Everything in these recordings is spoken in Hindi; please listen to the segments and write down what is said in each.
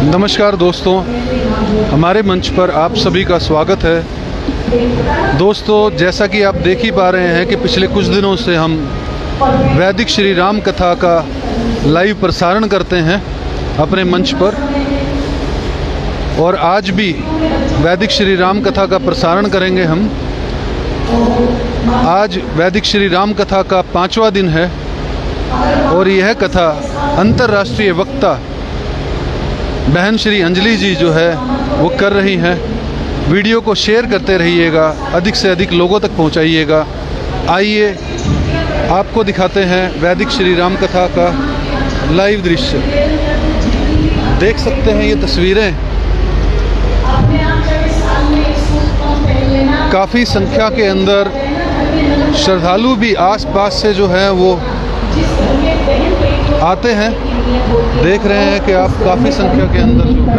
नमस्कार दोस्तों, हमारे मंच पर आप सभी का स्वागत है। दोस्तों, जैसा कि आप देख ही पा रहे हैं कि पिछले कुछ दिनों से हम वैदिक श्री राम कथा का लाइव प्रसारण करते हैं अपने मंच पर, और आज भी वैदिक श्री राम कथा का प्रसारण करेंगे हम। आज वैदिक श्री राम कथा का 5वां दिन है और यह कथा अंतर्राष्ट्रीय वक्ता बहन श्री अंजलि जी जो है वो कर रही हैं। वीडियो को शेयर करते रहिएगा, अधिक से अधिक लोगों तक पहुंचाइएगा। आइए आपको दिखाते हैं वैदिक श्री राम कथा का लाइव दृश्य। देख सकते हैं ये तस्वीरें, काफ़ी संख्या के अंदर श्रद्धालु भी आसपास से जो है वो आते हैं। देख रहे हैं कि आप काफ़ी संख्या के अंदर जो है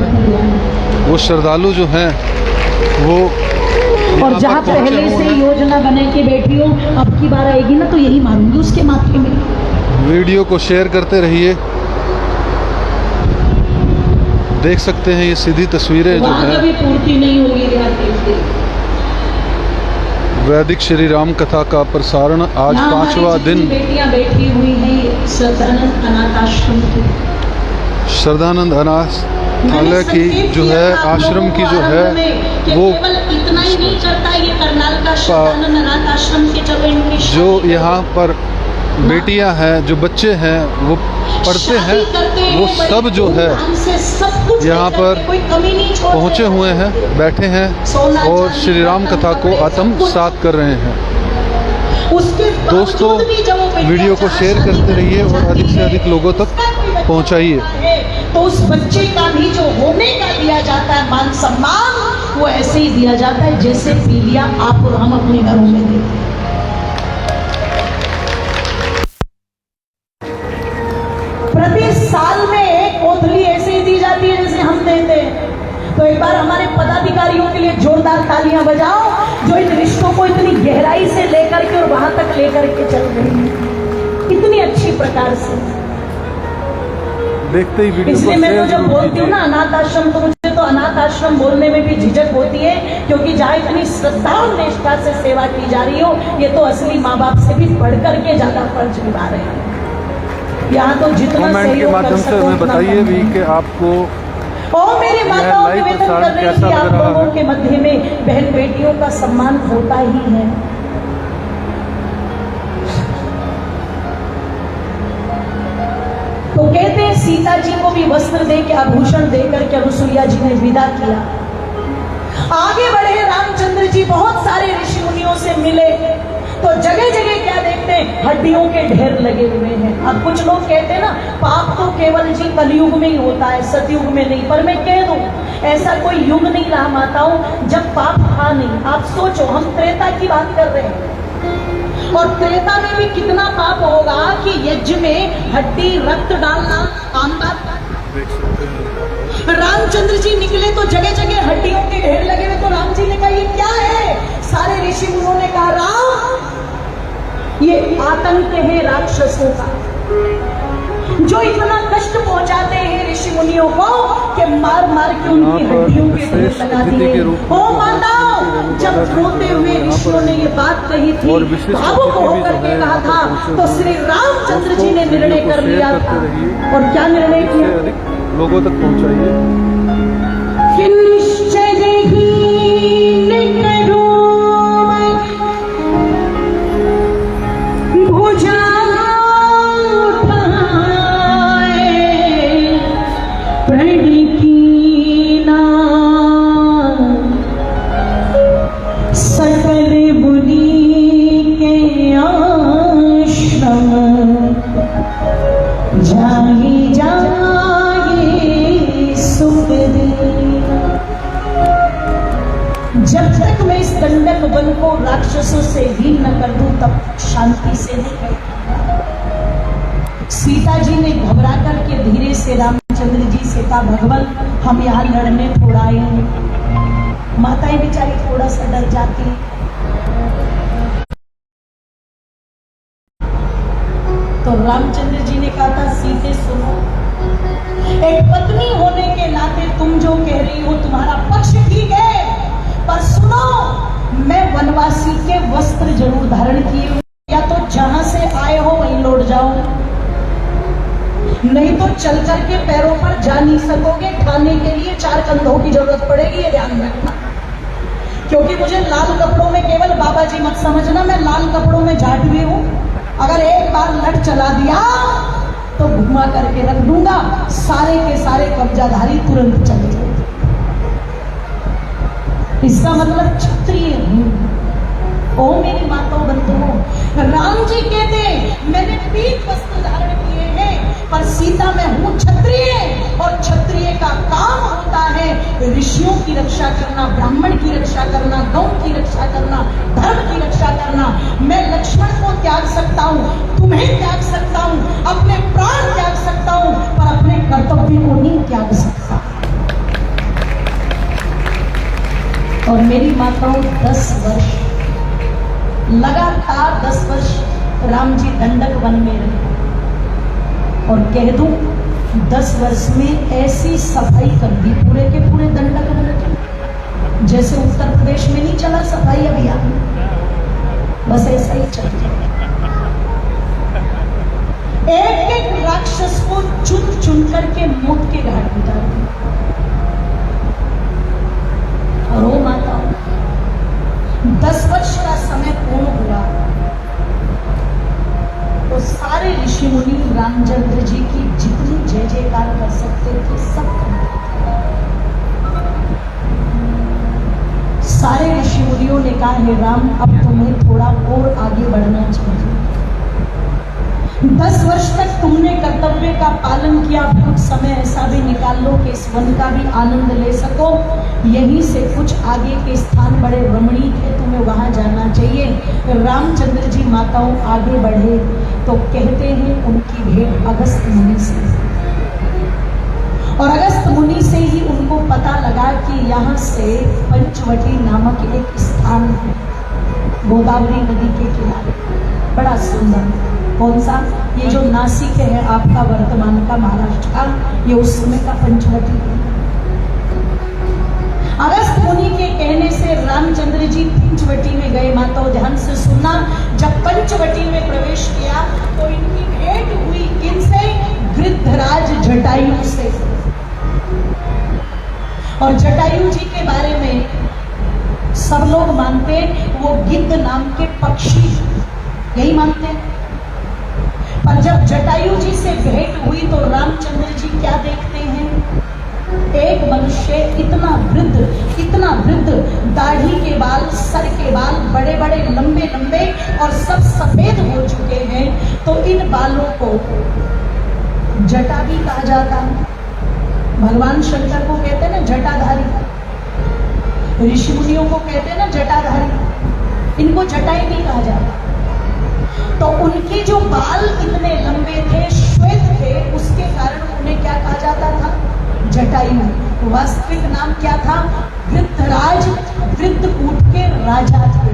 वो श्रद्धालु जो हैं वो, और जहाँ पहले से योजना बना के बैठी हो, अब की बार आएगी ना तो यही मारूंगी उसके माथे में। वीडियो को शेयर करते रहिए। देख सकते हैं ये सीधी तस्वीरें जो है पूर्ति नहीं होगी। वैदिक श्री राम कथा का प्रसारण आज 5वां दिन। बेटियां बैठी हुई हैं श्रद्धानंद अनाथ आश्रम की, श्रद्धानंद अनाथालय की जो है आश्रम की जो है वो इतना ही नहीं चलता, ये करनाल का श्रद्धानंद अनाथ आश्रम के जो यहाँ पर बेटियां हैं, जो बच्चे हैं वो पढ़ते हैं, वो सब जो है यहाँ पर पहुँचे हुए हैं, बैठे हैं और श्री राम कथा को आत्मसात कर रहे हैं। दोस्तों, वीडियो को शेयर करते रहिए और अधिक से अधिक लोगों तक पहुँचाइए। तो उस बच्चे का भी जो होने का दिया जाता है मान सम्मान, वो ऐसे ही दिया जाता है जैसे पीलिया आप और हम अपने घरों में देते हैं। प्रति साल में एक कोथली ऐसे ही दी जाती है जैसे हम देते हैं। तो एक बार हमारे पदाधिकारियों के लिए जोरदार तालियां बजाओ, जो इन रिश्तों को इतनी गहराई से लेकर के और वहां तक लेकर के चल रही है, इतनी अच्छी प्रकार से। देखते ही वीडियो इसलिए मैं तो जब बोलती हूँ ना अनाथ आश्रम, तो मुझे तो अनाथ आश्रम बोलने में भी झिझक होती है, क्योंकि जहाँ इतनी श्रद्धा और निष्ठा से सेवा की जा रही हो, ये तो असली माँ बाप से भी बढ़ करके ज्यादा फर्ज निभा रहे हैं। यहाँ तो जितना कमेंट के माध्यम से हमें बताइए भी कि आपको और मेरी माताओं निवेदन कर रही थी, आप लोगों के मध्य में बहन बेटियों का सम्मान होता ही है। तो कहते हैं सीता जी को भी वस्त्र दे के, आभूषण देकर के अनुसुईया जी ने विदा किया। आगे बढ़े रामचंद्र जी, बहुत सारे ऋषि मुनियों से मिले, तो जगह जगह क्या देखते हैं, हड्डियों के ढेर लगे हुए हैं। अब कुछ लोग कहते हैं ना पाप तो केवल जी कलयुग में ही होता है, सतयुग में नहीं। पर मैं कह दूं ऐसा कोई युग नहीं रहा माताओं जब पाप था नहीं। आप सोचो, हम त्रेता की बात कर रहे हैं, और त्रेता में भी कितना पाप होगा कि यज्ञ में हड्डी रक्त डालना आम बात। रामचंद्र जी निकले तो जगह जगह हड्डियों के ढेर लगे हुए। तो राम जी ने कहा ये क्या है? सारे ऋषि मुनियों ने कहा राम, ये आतंक है राक्षसों का, जो इतना कष्ट पहुंचाते हैं ऋषि मुनियों को कि मार मार के उनकी हड्डियों के ढेर लगा दिए। ओ माताओं, जब रोते हुए ऋषियों ने ये बात कही थी, भावुक होकर के कहा था, तो श्री रामचंद्र जी ने निर्णय कर लिया था। और क्या निर्णय किया? लोगों तक पहुंचाइए। जब तक मैं इस दंडक वन को राक्षसों से हीन न कर दूं, तब शांति से नहीं कर। सीता जी ने घबरा करके धीरे से रामचंद्र जी से कहा, भगवान हम यहाँ लड़ने थोड़ा आए हैं। माताएं बेचारी थोड़ा सा डर जाती। तो रामचंद्र जी ने कहा था, सीते सुनो, एक पत्नी होने के के नाते तुम जो कह रही हो तुम्हारा पक्ष ठीक है, पर सुनो, मैं वनवासी के वस्त्र जरूर धारण किए हूं, या तो जहां से आए हो वहीं लौट जाओ, नहीं तो चल करके पैरों पर जा नहीं सकोगे, खाने के लिए 4 कंधों की जरूरत पड़ेगी, ये ध्यान रखना। क्योंकि मुझे लाल कपड़ों में केवल बाबा जी मत समझना, मैं लाल कपड़ों में जाट भी हूं, अगर एक बार लट चला दिया तो घुमा करके रख दूंगा, सारे के सारे कब्जाधारी तुरंत चले जाए। इसका मतलब क्षत्रिय हूं। ओ मेरी माताओं बंधुओं, राम जी कहते मैंने पीत वस्त्र धारण किए हैं, पर सीता मैं हूं क्षत्रिय, और क्षत्रिय का काम होता है ऋषियों की रक्षा करना, ब्राह्मण की रक्षा करना, गौ की रक्षा करना, धर्म की रक्षा करना। मैं लक्ष्मण को त्याग सकता हूं, तुम्हें त्याग सकता हूं, अपने प्राण त्याग सकता हूं, पर अपने कर्तव्य को नहीं त्याग सकता। और मेरी माताओं 10 वर्ष लगातार 10 वर्ष राम जी दंडक वन में रहे, और कह दूं 10 वर्ष में ऐसी सफाई कर दी पूरे के पूरे दंडक वन की, जैसे उत्तर प्रदेश में नहीं चला सफाई अभियान, बस ऐसा ही चल रहा। एक एक राक्षस को चुन चुन करके मौत के घाट उतार दिया। और वो माता 10 वर्ष का समय पूर्ण हुआ तो सारे ऋषि मुनि रामचंद्र जी की जितनी जय जयकार कर सकते थे सब कर दिए। सारे ऋषि मुनियों ने कहा हे राम, अब तुम्हें थोड़ा और आगे बढ़ना चाहिए। 10 वर्ष तक तुमने कर्तव्य का पालन किया, कुछ समय ऐसा भी निकाल लो कि इस वन का भी आनंद ले सको। यहीं से कुछ आगे के स्थान बड़े रमणीक है, तुम्हें वहां जाना चाहिए। रामचंद्र जी माताओं आगे बढ़े तो कहते हैं उनकी भेंट अगस्त मुनि से, और अगस्त मुनि से ही उनको पता लगा कि यहाँ से पंचवटी नामक एक स्थान है गोदावरी नदी के किनारे, बड़ा सुंदर। कौन सा? ये जो नासिक है आपका वर्तमान का महाराष्ट्र का, ये उस समय का पंचवटी है। अगस्त मुनि के कहने से रामचंद्र जी पंचवटी में गए। माताओं ध्यान से सुनना, जब पंचवटी में प्रवेश किया तो इनकी भेंट हुई किनसे? गृद्धराज जटायु से। और जटायु जी के बारे में सब लोग मानते हैं वो गिद्ध नाम के पक्षी, यही मानते हैं। पर जब जटायु जी से भेंट हुई तो रामचंद्र जी क्या देखते हैं? एक मनुष्य इतना वृद्ध, दाढ़ी के बाल, सर के बाल बड़े बड़े लंबे लंबे और सब सफेद हो चुके हैं, तो इन बालों को जटा भी कहा जाता है। भगवान शंकर को कहते हैं ना जटाधारी, ऋषि मुनियों को कहते हैं ना जटाधारी, इनको जटाई भी कहा जाता। तो उनके जो बाल इतने लंबे थे, श्वेत थे, उसके कारण उन्हें क्या कहा जाता था? जटायु। वास्तविक नाम क्या था? गृद्धराज, गृद्धकूट के राजा थे।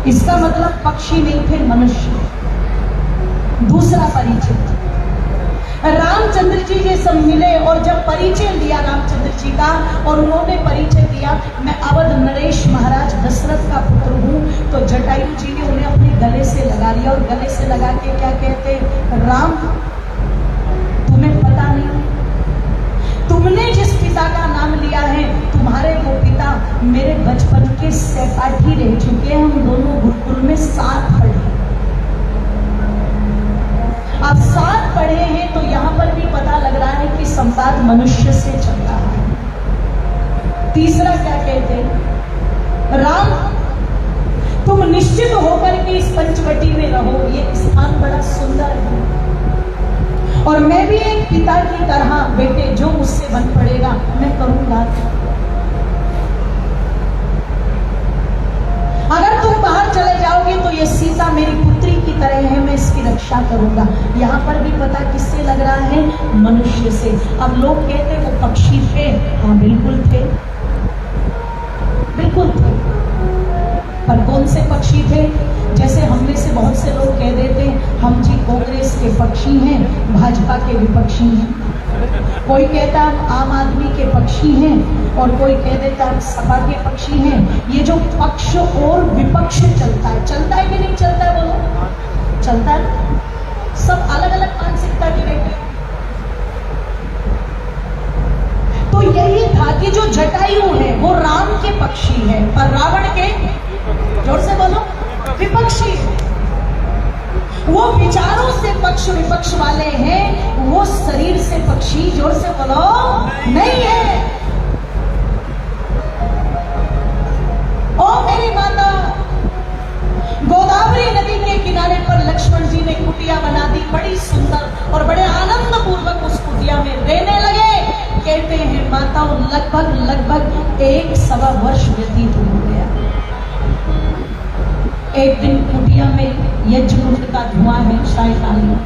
इसका मतलब पक्षी नहीं थे, मनुष्य। दूसरा परिचय, रामचंद्र जी ये सब मिले और जब परिचय दिया रामचंद्र जी का, और उन्होंने परिचय दिया मैं अवध नरेश महाराज दशरथ का पुत्र हूँ, तो जटायु जी ने उन्हें अपने गले से लगा लिया। और गले से लगा के क्या कहते? राम, तुम्हें पता नहीं, तुमने जिस पिता का नाम लिया है, तुम्हारे वो पिता मेरे बचपन के सहपाठी रह चुके हैं, हम दोनों गुरुकुल में साथ पढ़े। आप साथ पढ़े हैं तो यहाँ पर भी पता लग रहा है कि संवाद मनुष्य से चल रहा है। तीसरा क्या कहते हैं? राम, तुम निश्चित होकर के इस पंचवटी में रहो, ये स्थान बड़ा सुंदर है, और मैं भी एक पिता की तरह बेटे जो मुझसे बन पड़ेगा मैं करूंगा। अगर तुम बाहर चले जाओगे तो ये सीता मेरी पुत्री की तरह है, मैं इसकी रक्षा करूंगा। यहाँ पर भी पता किससे लग रहा है? मनुष्य से। अब लोग कहते वो पक्षी थे, हाँ बिल्कुल थे, बिल्कुल थे। पर कौन से पक्षी थे? जैसे हम में से बहुत से लोग कह देते हैं हम जी कांग्रेस के पक्षी हैं, भाजपा के विपक्षी हैं। कोई कहता हम आम आदमी के पक्षी हैं और कोई कह देता हम सपा के पक्षी हैं। ये जो पक्ष और विपक्ष चलता है कि नहीं चलता है? बोलो, चलता है। सब अलग अलग मानसिकता के रहते हैं। तो यही था कि जो जटायु है वो राम के पक्षी है, पर रावण के, जोर से बोलो, विपक्षी है। वो विचारों से पक्ष विपक्ष वाले हैं, वो शरीर से पक्षी, जोर से बोलो, नहीं है। ओ मेरी माता, गोदावरी नदी के किनारे पर लक्ष्मण जी ने कुटिया बना दी, बड़ी सुंदर, और बड़े आनंद पूर्वक उस कुटिया में रहने लगे। कहते हैं माताओं लगभग 1.25 वर्ष व्यतीत हो गया। एक दिन कुटिया में यज्ञकुंड का धुआं है, सायकालीन।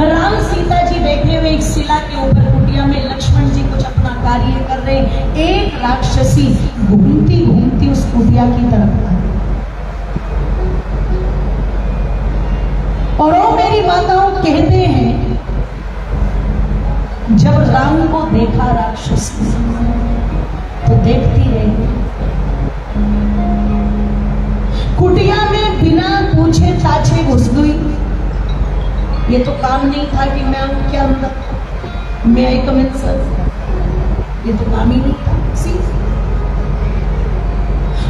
राम सीता जी बैठे हुए एक शिला के ऊपर कुटिया में, लक्ष्मण जी कुछ अपना कार्य कर रहे। एक राक्षसी घूमती घूमती उस कुटिया की तरफ आई, और वो मेरी माताओं कहते हैं जब राम को देखा राक्षसी तो देखती रही। कुटिया में बिना पूछे ताछे घुस गई। ये तो काम नहीं था कि मैं उनके अंदर, मैं आई कम इन सर, ये तो काम ही नहीं था। सी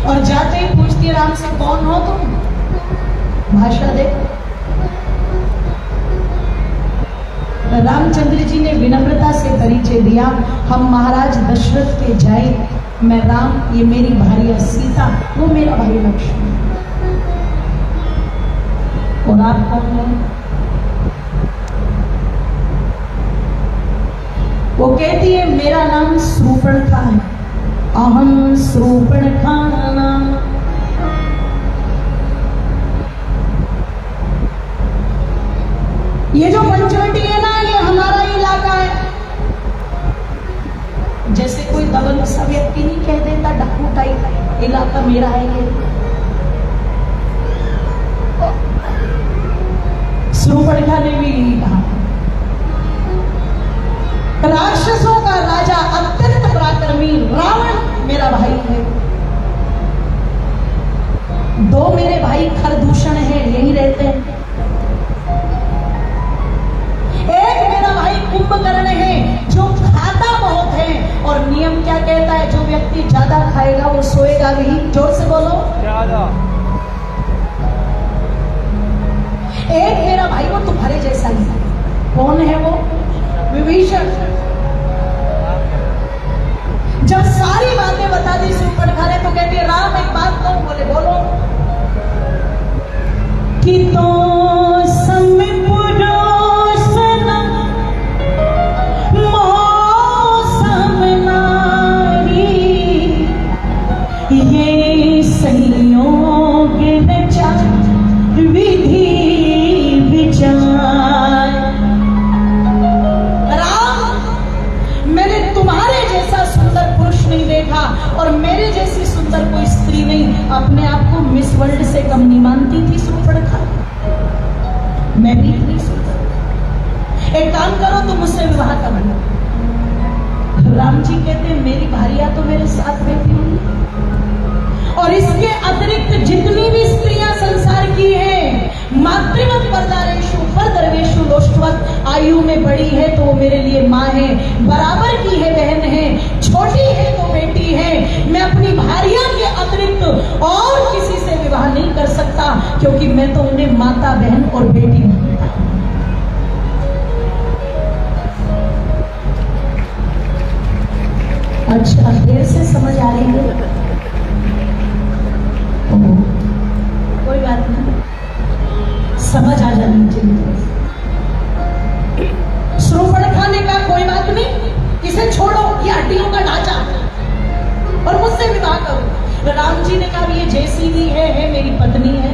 और जाते ही पूछती राम से, कौन हो तुम? भाषा दे। रामचंद्र जी ने विनम्रता से परिचय दिया, हम महाराज दशरथ के जाए, मैं राम, ये मेरी भार्या सीता, वो मेरा भाई लक्ष्मण। और आप कौन हो? वो कहती है मेरा नाम शूर्पणखा है, अहम शूर्पणखा नाम। ये जो पंचवटी है ना, ये हमारा इलाका है। जैसे कोई दबंग सा व्यक्ति नहीं कह देता डाकू टाइप, इलाका मेरा है ये। शूर्पणखा ने भी यही कहा। राक्षसों का राजा, अत्यंत पराक्रमी रावण मेरा भाई है। 2 मेरे भाई खरदूषण हैं, यही रहते हैं। एक मेरा भाई कुंभकर्ण है जो खाता बहुत है, और नियम क्या कहता है, जो व्यक्ति ज्यादा खाएगा वो सोएगा भी। जोर से बोलो। एक मेरा भाई वो तुम्हारे जैसा ही है। कौन है वो? विभीषण। जब सारी बातें बता दी शूर्पणखा ने, तो कहती है राम एक बात कहूं? बोले बोलो। कि तो ये संयोग रचा विधि विचार। राम, मैंने तुम्हारे जैसा सुंदर पुरुष नहीं देखा, और मेरे जैसी सुंदर कोई स्त्री नहीं। अपने आप को मिस वर्ल्ड से कम नहीं मानती थी शूर्पणखा, मैं भी इतनी सुंदर। एक काम करो, तुम मुझसे विवाह कर लो। राम जी कहते मेरी भार्या तो मेरे साथ रहती हुई, और इसके अतिरिक्त जितनी भी स्त्रियां संसार की हैं, मातृवत परदारेषु परदर्वेषु लोष्टवत, आयु में बड़ी है तो वो मेरे लिए माँ है, बराबर की है, बहन है, छोटी है तो बेटी है। मैं अपनी भार्या के अतिरिक्त और किसी से विवाह नहीं कर सकता, क्योंकि मैं तो उन्हें माता, बहन और बेटी मानता हूं। अच्छा, देर से समझ आ रही है? कोई बात नहीं, समझ आ जानी चाहिए। शूर्पणखा ने कहा कोई बात नहीं, इसे छोड़ो, ये हड्डियों का ढांचा, और मुझसे विवाह करो। राम जी ने कहा ये जैसी भी है मेरी पत्नी है,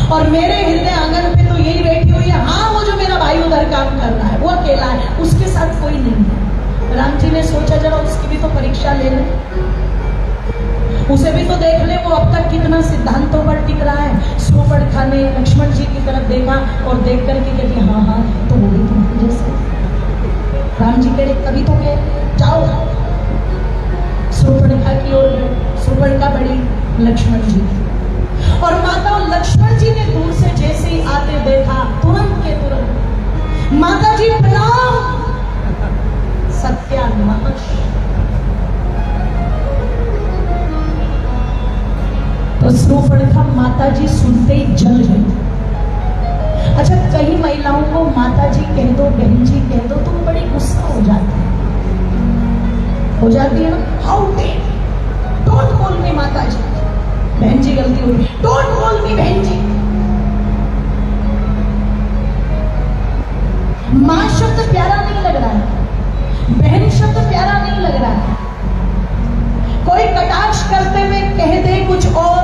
और मेरे हृदय आंगन पे तो यही बैठी हुई है। हाँ, वो जो मेरा भाई उधर काम कर रहा है वो अकेला है, उसके साथ कोई नहीं है। राम जी ने सोचा जरा उसकी भी तो परीक्षा ले लें। उसे भी तो देख ले, वो अब तक कितना सिद्धांतों पर टिक रहा है। शूर्पणखा ने लक्ष्मण जी की तरफ देखा और देख करके कहती हाँ हाँ तो वो भी तुम्हारे जैसे। राम जी कह रहे तभी तो गए, जाओ। शूर्पणखा की ओर शूर्पणखा बड़ी लक्ष्मण जी, और माता लक्ष्मण जी ने दूर से जैसे ही आते देखा, तुरंत के तुरंत माता जी प्रणाम। सत्यानाश। तो शूर्पणखा माता जी सुनते ही जल गई। अच्छा, कई महिलाओं को माता जी कह दो, बहन जी कह दो, तुम बड़ी गुस्सा हो जाती है ना। How dare, don't call me माता जी। बहन जी गलती हो गई, डोंट कॉल मी बहन जी। मां शब्द प्यारा नहीं लग रहा है, बहन शब्द प्यारा नहीं लग रहा है। कोई कटाक्ष करते हुए कह दे कुछ और,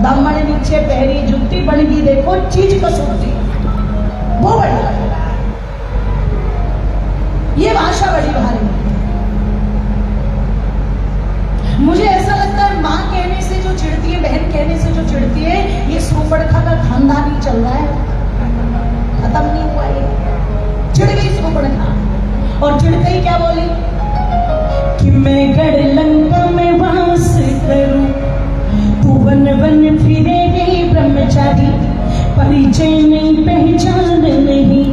दामन नीचे पहरी जुत्ती बन गई, देखो चीज कसूती, वो बड़ी लग रहा है। ये भाषा बड़ी भारी। मुझे ऐसा लगता है मां कहने से जो चिढ़ती है, बहन कहने से जो चिढ़ती है, ये शूर्पणखा का खानदान ही चल रहा है, खत्म नहीं हुआ। ये चिढ़ गई शूर्पणखा, और चिढ़ते ही क्या बोली कि मैं गढ़ लंका में वास करूं, तू वन वन फिरे रे ब्रह्मचारी, परिचय नहीं पहचान नहीं,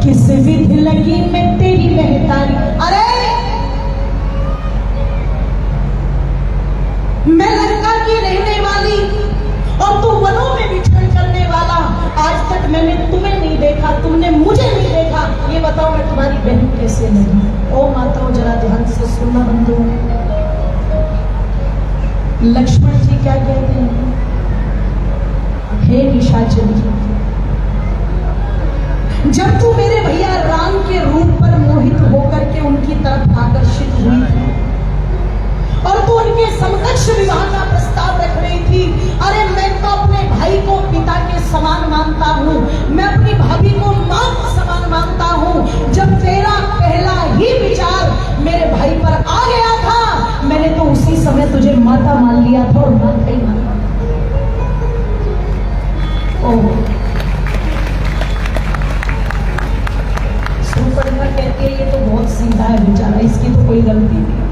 किस विधि लगी मैं तेरी महतारी। अरे मैं लंका की रहने वाली और तू वनों में विचरण करने वाला, आज तक मैंने तुम्हें नहीं देखा, तुमने मुझे नहीं देखा, ये बताओ मैं तुम्हारी बहन कैसे नहीं। ओ माताओं जरा ध्यान से सुनना बंधु। लक्ष्मण जी क्या कहते हैं, हे निशाचरी, जब तू मेरे भैया राम के रूप पर मोहित होकर के उनकी तरफ आकर्षित हुई थी और तू उनके समकक्ष विवाह का प्रस्ताव रख रही थी, अरे मैं तो अपने भाई को पिता के समान मानता हूँ, मैं अपनी भाभी को माँ के समान मानता हूँ। जब तेरा पहला ही विचार मेरे भाई पर आ गया था, मैंने तो उसी समय तुझे माता मान लिया था और माता ही मान लिया। शूर्पणखा कहती है ये तो बहुत सीधा है बेचारा, इसकी तो कोई गलती नहीं,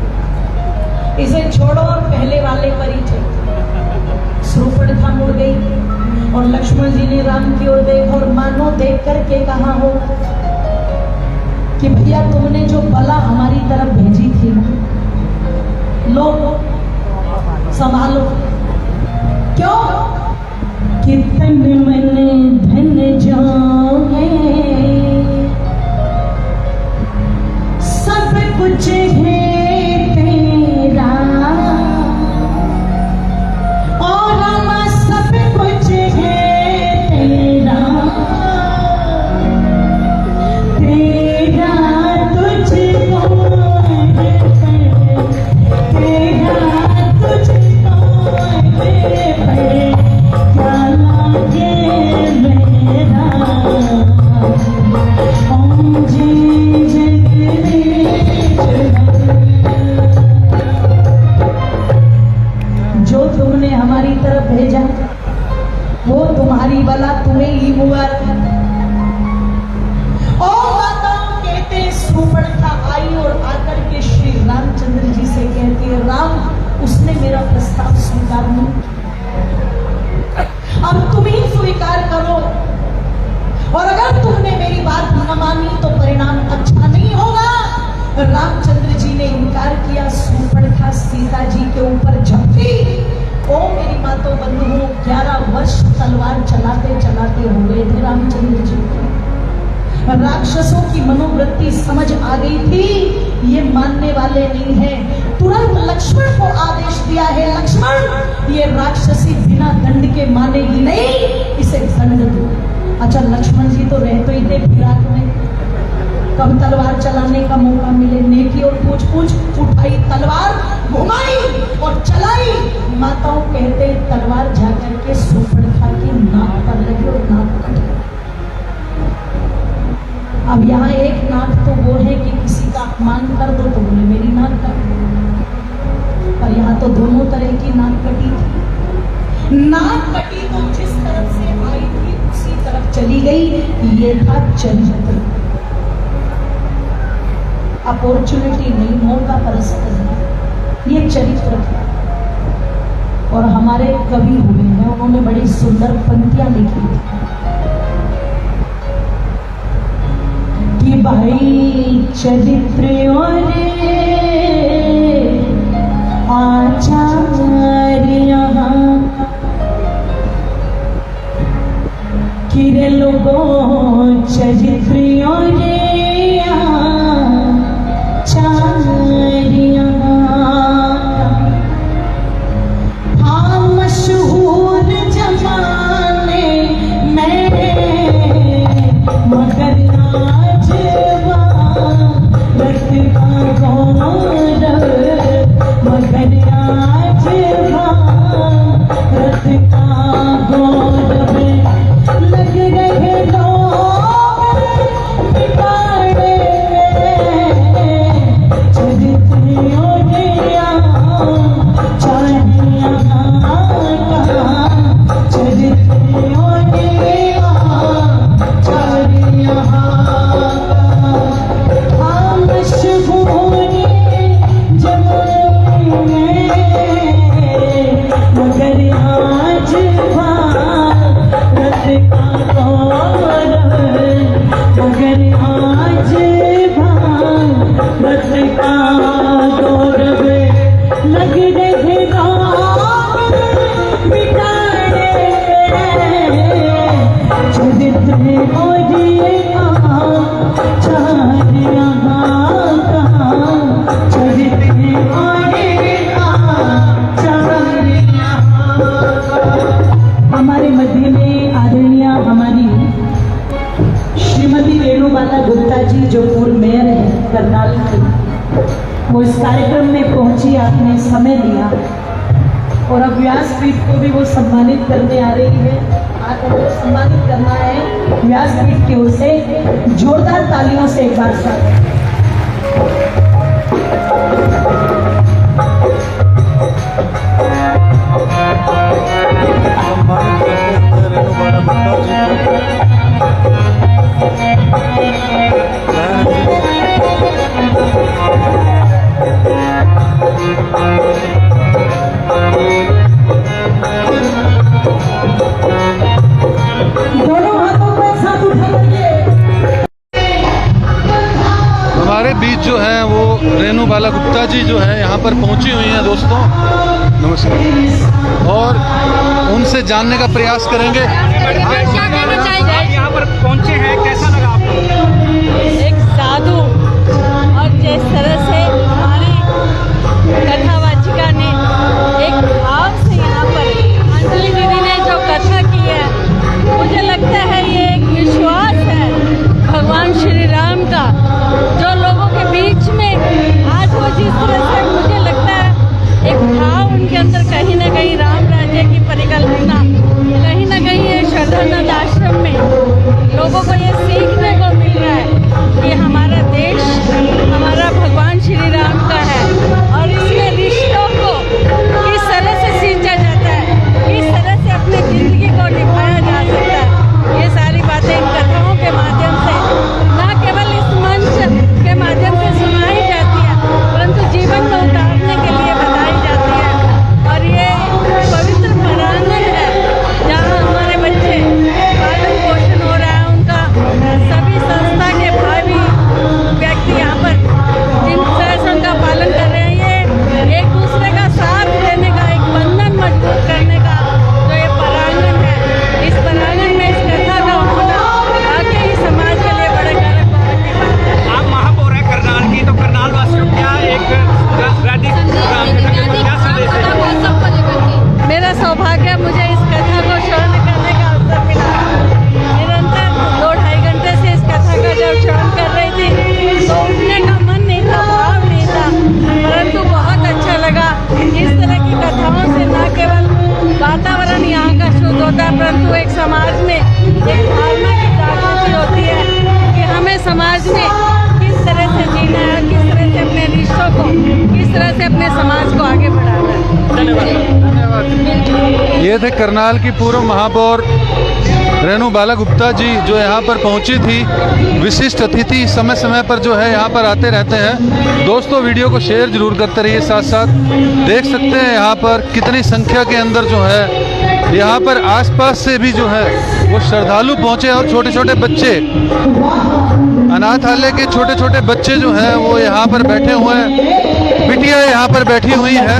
इसे छोड़ो और पहले वाले पर ही चलो। शूर्पणखा मुड़ गई और लक्ष्मण जी ने राम की ओर देखा और मानो देख करके कहा हो कि भैया तुमने जो बला हमारी तरफ भेजी थी ना, लो संभालो। क्यों कि तन मन धन जाए सब कुछ है भेजा वो तुम्हारी बला तुम्हें ही हुआ। और माताओं कहते शूर्पणखा आई और आकर के श्री रामचंद्र जी से कहती है, राम उसने मेरा प्रस्ताव स्वीकार नहीं, अब तुम ही स्वीकार करो, और अगर तुमने मेरी बात न मानी तो परिणाम अच्छा नहीं होगा। रामचंद्र जी ने इनकार किया, शूर्पणखा सीता जी के ऊपर झपटी। ओ मेरी मातो बंधु, 11 वर्ष तलवार चलाते चलाते हो गए थे रामचंद्र जी को। राक्षसों की मनोवृत्ति समझ आ गई थी, ये मानने वाले नहीं है। तुरंत लक्ष्मण को आदेश दिया है, लक्ष्मण ये राक्षसी बिना दंड के मानेगी नहीं, इसे दंड दो। अच्छा, लक्ष्मण जी तो रह तो ही थे फिराक में, कब तलवार चलाने का मौका मिले, नेकी और पूछ पूछ उठाई तलवार, घुमाई और चलाई। माताओं कहते तलवार जाकर के शूर्पणखा की नाक पर लगी और नाक कट गई। अब यहाँ एक नाक तो वो है कि किसी का अपमान कर दो तो बोले मेरी नाक कट, और यहाँ तो दोनों तरह की नाक कटी थी। नाक कटी तो जिस तरफ से आई थी उसी तरफ चली गई। ये था चरित्र, अपॉर्चुनिटी नहीं, मौका परस्त नहीं, ये चरित्र था। और हमारे कवि हुए हैं, उन्होंने बड़ी सुंदर पंक्तियां लिखी कि भाई चरित्र और आचार्य यहाँ किरे लोगों चरित्र और आचार्य हाँ मशहूर जमाने में मगर आज भारत का गौरव, मगर आज भारत का गौरव लग रहे लोग बिगाड़े चरित्रों ने चारियां चरित्रों ने चारियां मशहूर जमाने मगर आज भारत का गौरव, मगर आज भारत का गौरव लग रहे लोग बिगाड़े चरित्र और आचार्य हमारे मध्य में आदरणीय हमारी श्रीमती रेणुबाला गुप्ता जी जो पूर्व मेयर है करनाल की, वो इस कार्यक्रम में पहुंची, आपने समय लिया और अब व्यासपीठ को भी वो सम्मानित करने आ रही है। आपको सम्मानित करना है व्यासपीठ की ओर से, जोरदार तालियों से एक बार स्वागत। दोनों हाथों को एक साथ उठा लीजिए। हमारे बीच जो है वो रेणुबाला गुप्ता जी जो है यहाँ पर पहुँची हुई हैं दोस्तों, नमस्कार, और उनसे जानने का प्रयास करेंगे। यहाँ पर पहुँचे हैं, कैसा लगा आपको? एक साधु और जिस तरह से हमारी कथावाचिका ने एक भाव से यहाँ पर अंजलि दीदी ने जो कथा की है, मुझे लगता है ये एक विश्वास है भगवान श्री राम का, जो लोगों के बीच में आज वो जिस तरह से मुझे लगता है एक भाव उनके अंदर कहीं ना कहीं राम राज्य की परिकल्पना, कहीं ना कहीं ये शरणानंद आश्रम में लोगों को ये सीखने को मिल रहा है कि हमारा देश हमारा भगवान श्री राम का है और इसमें रिश्तों को किस तरह से सींचा जाता है, किस तरह से अपनी जिंदगी को निभाया जा सकता है। ये सारी बातें इन कथाओं के माध्यम से न केवल इस मंच के माध्यम से सुनाई जाती है, परंतु जीवन में उतारने के लिए बताई जाती है। और ये पवित्र प्रांगण है जहाँ हमारे बच्चे पालन पोषण हो रहा है उनका, सभी संस्था के भावी व्यक्ति यहाँ पर जिन सेशन का पालन कर रहे हैं, ये एक दूसरे का साथ देने का, एक बंधन मजबूत करने का जो ये प्रांगण है, इस प्रांगण में इस कथा का होना आगे ही समाज के लिए बड़े गर्व की बात है। आप महापौर है करनाल की, तो करनाल वासियों को क्या एक वैदिक क्या संदेश है? मेरा सौभाग्य मुझे इस कथा को श्रवण करने का अवसर मिला। निरंतर 2-2.5 घंटे से इस कथा का जब श्रवण कर रही थी तो उठने का मन नहीं था, भाव नहीं था, परंतु बहुत अच्छा लगा। इस तरह की कथाओं से न केवल वातावरण यहाँ का शुद्ध होता है, परंतु एक समाज में एक भावना की जागृति होती है कि हमें समाज में किस तरह से जीना है, किस तरह से अपने रिश्तों को, किस तरह से अपने समाज को आगे बढ़ाना है। मच। ये थे करनाल की पूर्व महापौर रेणु बाला गुप्ता जी जो यहाँ पर पहुँची थी। विशिष्ट अतिथि समय समय पर जो है यहाँ पर आते रहते हैं। दोस्तों वीडियो को शेयर जरूर करते रहिए। साथ साथ देख सकते हैं यहाँ पर कितनी संख्या के अंदर जो है यहाँ पर आसपास से भी जो है वो श्रद्धालु पहुँचे और छोटे छोटे बच्चे, अनाथालय के छोटे छोटे बच्चे जो हैं वो यहाँ पर बैठे हुए हैं। बिटिया यहाँ पर बैठी हुई है।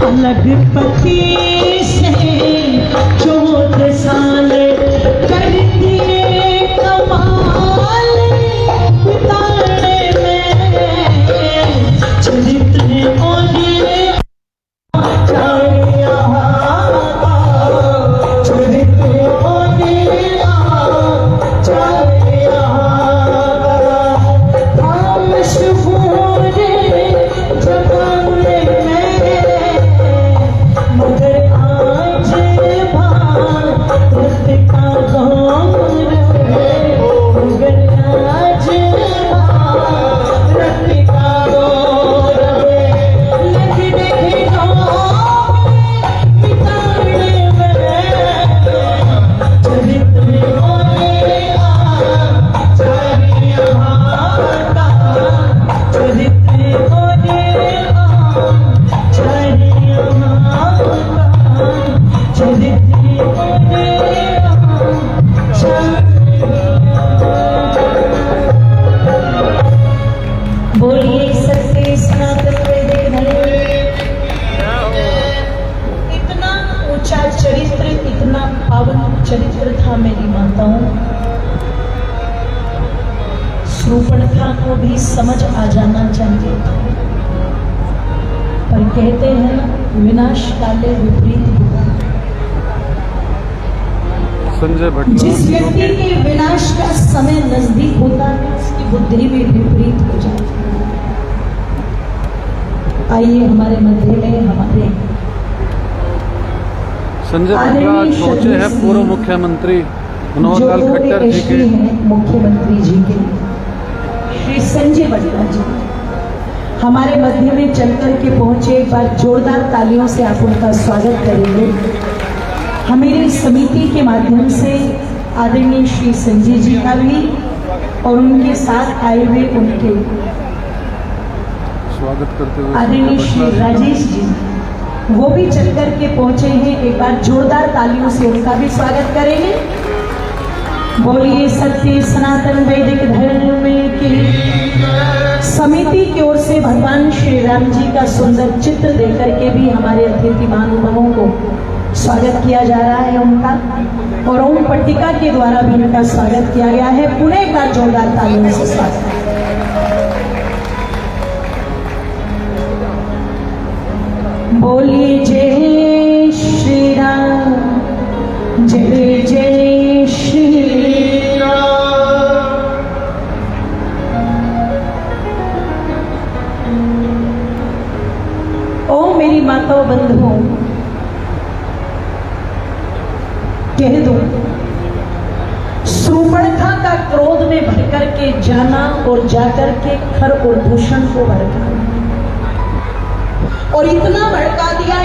अलग पति से 14 साल कर दिए कमाल बिताने में चरित्र और चरित्र था मेरी माताओं। शूर्पणखा को भी समझ आ जाना चाहिए था, पर कहते हैं विनाश काले विपरीत होता। संजय भट्ट, जिस व्यक्ति के विनाश का समय नजदीक होता है उसकी बुद्धि भी विपरीत हो जाती है। आइए हमारे मध्य में हमारे संजय भट्ट पहुंचे हैं पूर्व मुख्यमंत्री मनोहर लाल खट्टर जी के मुख्यमंत्री जी के श्री संजय बट्टा जी हमारे मध्य में चलकर के पहुंचे। एक बार जोरदार तालियों से आप उनका स्वागत करेंगे। हमारी समिति के माध्यम से आदरणीय श्री संजय जी का भी और उनके साथ आए हुए उनके स्वागत करते हुए आदरणीय श्री राजेश जी वो भी चल कर के पहुंचे हैं। एक बार जोरदार तालियों से उनका भी स्वागत करेंगे। बोलिए सत्य सनातन वैदिक धर्म की समिति की ओर से भगवान श्री राम जी का सुंदर चित्र देकर के भी हमारे अतिथि महानुभावों को स्वागत किया जा रहा है उनका, और ओम पट्टिका के द्वारा भी उनका स्वागत किया गया है। पुणे का जोरदार तालियों से स्वागत। बोलिए जय श्री राम, जय जय श्री राम। ओ मेरी माताओं बंधुओं, कह दो शूर्पणखा का क्रोध में भरकर के जाना और जाकर के खर और दूषण को भड़का, और इतना भड़का दिया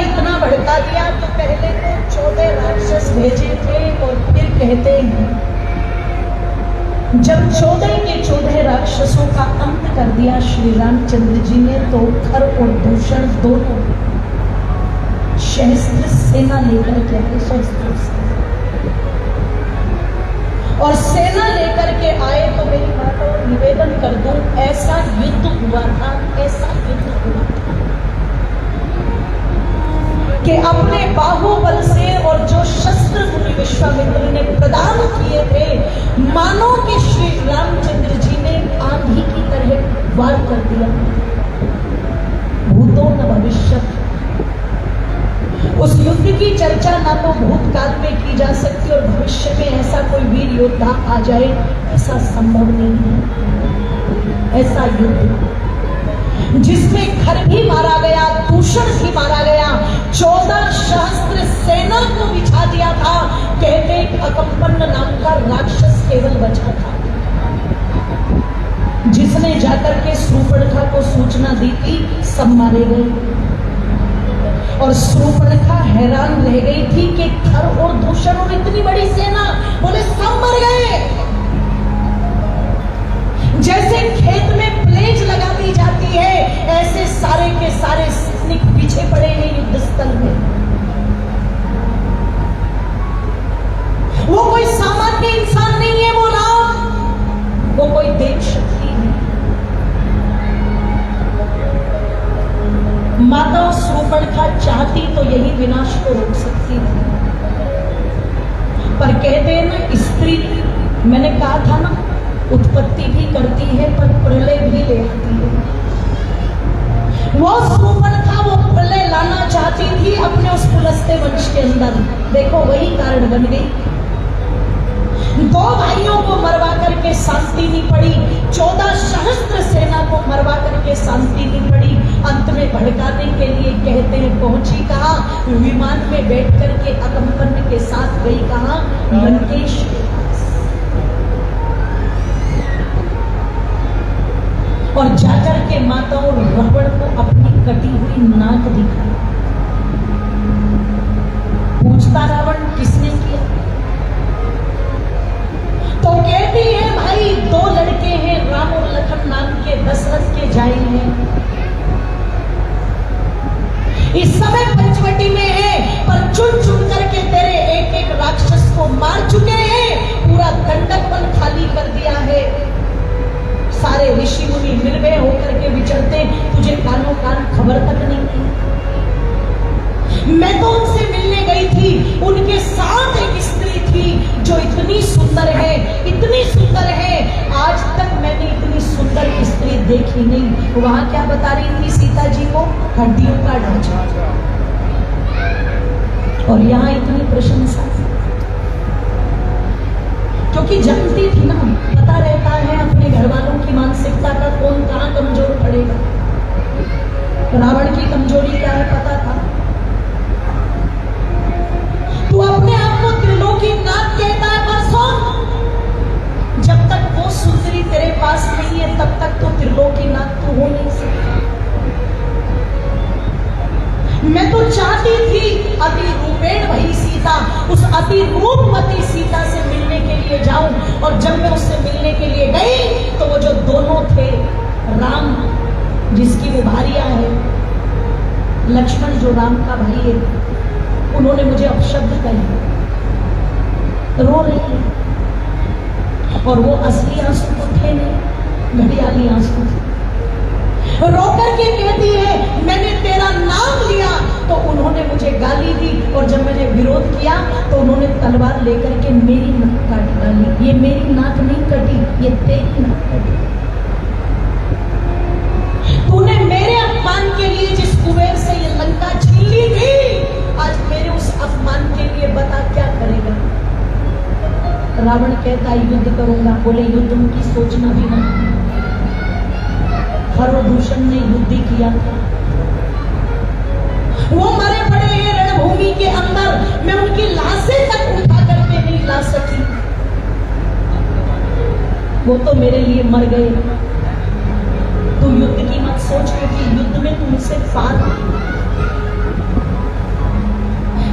तो पहले तो 14 राक्षस भेजे थे और फिर कहते हैं जब 14 के 14 राक्षसों का अंत कर दिया श्री रामचंद्र जी ने, तो खर और दूषण दोनों शस्त्र सेना लेकर के आए, शस्त्र और सेना लेकर के आए। तो मेरी माता निवेदन कर दूं, ऐसा युद्ध हुआ था, ऐसा युद्ध हुआ था कि अपने बाहुबल से और जो शस्त्र मुनि विश्वामित्र ने प्रदान किए थे, मानो कि श्री रामचंद्र जी ने आंधी की तरह वार कर दिया। भूतो न भविष्य, उस युद्ध की चर्चा ना तो भूतकाल में की जा सकती और भविष्य में ऐसा कोई वीर योद्धा आ जाए, ऐसा संभव नहीं है। ऐसा युद्ध जिसमें खर भी मारा गया, दूषण भी मारा गया, 14 सहस्त्र सेना को बिछा दिया था। कहते अकंपन्न नाम का राक्षस केवल बचा था, जिसने जाकर के शूर्पणखा को सूचना दी थी सब मारे गए। और शूर्पणखा हैरान रह गई थी कि खर और दूषण और इतनी बड़ी सेना, बोले सब मर गए। जैसे खेत में प्लेज लगा दी जाती है, ऐसे सारे के सारे सैनिक पीछे पड़े हैं युद्ध स्थल में। वो कोई सामान्य इंसान नहीं है, वो राम, वो कोई देव शक्ति है। माता शूर्पणखा चाहती तो यही विनाश को रोक सकती थी, पर कहते हैं ना, स्त्री, मैंने कहा था ना, उत्पत्ति भी करती है पर प्रलय भी ले आती है। वो शूर्पणखा वो प्रलय लाना चाहती थी अपने उस पुलस्त्य वंश के अंदर। देखो वही कारण बन गई। दो भाइयों को मरवा करके शांति नहीं पड़ी, 14 सहस्त्र सेना को मरवा करके शांति नहीं पड़ी। अंत में भड़काने के लिए कहते हैं पहुंची कहा, विमान में बैठ करके अकंपन के साथ गई कहा, लंकेश के पास। और जाकर के माता और रावण को अपनी कटी हुई नाक दिखाई। पूछता रावण किसने किया? तो कहती है भाई, 2 लड़के हैं, राम और लखन नाम के, दशरथ के जाए हैं। इस समय पंचवटी में है, पर चुन चुन करके तेरे एक एक राक्षस को मार चुके हैं, पूरा दंडक वन खाली कर दिया है। सारे ऋषि मुनि निर्भय होकर के विचरते, तुझे कानों कान खबर तक नहीं थी। मैं तो उनसे मिलने गई थी, उनके साथ एक स्त्री थी जो इतनी सुंदर है, इतनी सुंदर है, आज तक मैंने इतनी सुंदर स्त्री देखी नहीं। वहां क्या बता रही थी सीता जी को? हड्डियों का ढांचा। और यहाँ इतनी प्रशंसा, क्योंकि जानती थी ना, पता रहता है अपने घर वालों की मानसिकता का, कौन कहां कमजोर पड़ेगा। रावण की कमजोरी क्या है पता था। तू अपने आप को त्रिलोकीनाथ कहता है, पर सुन, जब तक वो सुंदरी तेरे पास नहीं है तब तक तो त्रिलोकीनाथ तू हो नहीं सकता। मैं तो चाहती थी अति रूपेण भई सीता, उस अति रूपवती सीता से मिलने के लिए जाऊं। और जब मैं उससे मिलने के लिए गई तो वो जो दोनों थे, राम जिसकी वो भारिया है, लक्ष्मण जो राम का भाई है, उन्होंने मुझे अपशब्द कहे, रो रही है। और वो असली आंसू तो थे नहीं, घड़ियाली आंसू थे। रोकर के कहती है, मैंने तेरा नाम लिया तो उन्होंने मुझे गाली दी, और जब मैंने विरोध किया तो उन्होंने तलवार लेकर के मेरी नाक काट डाली। ये मेरी नाक नहीं कटी, ये तेरी नाक कटी। तूने मेरे अपमान के लिए जिस कुबेर से ये लंका छीन ली थी, आज मेरे उस अपमान के लिए बता क्या करेगा। रावण कहता है युद्ध करूंगा। बोले युद्ध की सोचना भी नहीं। खरदूषण ने युद्ध किया था, वो मरे पड़े हैं रणभूमि के अंदर, मैं उनकी लाशें तक उठा करके नहीं ला सकी। वो तो मेरे लिए मर गए। तू युद्ध की मत सोच, क्योंकि युद्ध में तुमसे पार।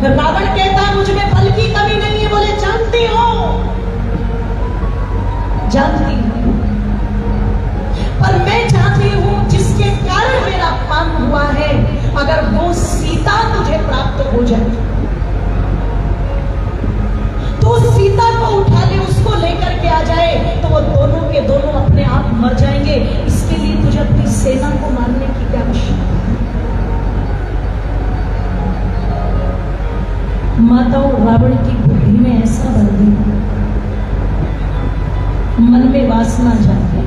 रावण कहता है मुझ में बल की कमी नहीं है। बोले जानती हो, जानती हूं, पर मैं चाहती हूं जिसके कारण मेरा अपमान हुआ है, अगर वो सीता तुझे प्राप्त हो जाए तो सीता को उठा ले, उसको लेकर के आ जाए, तो वो दोनों के दोनों अपने आप मर जाएंगे। इसके लिए तुझे अपनी सेना को मारने की क्या आवश्यकता है? माता और रावण की बुद्धि में ऐसा भर दिया, मन में वासना जाती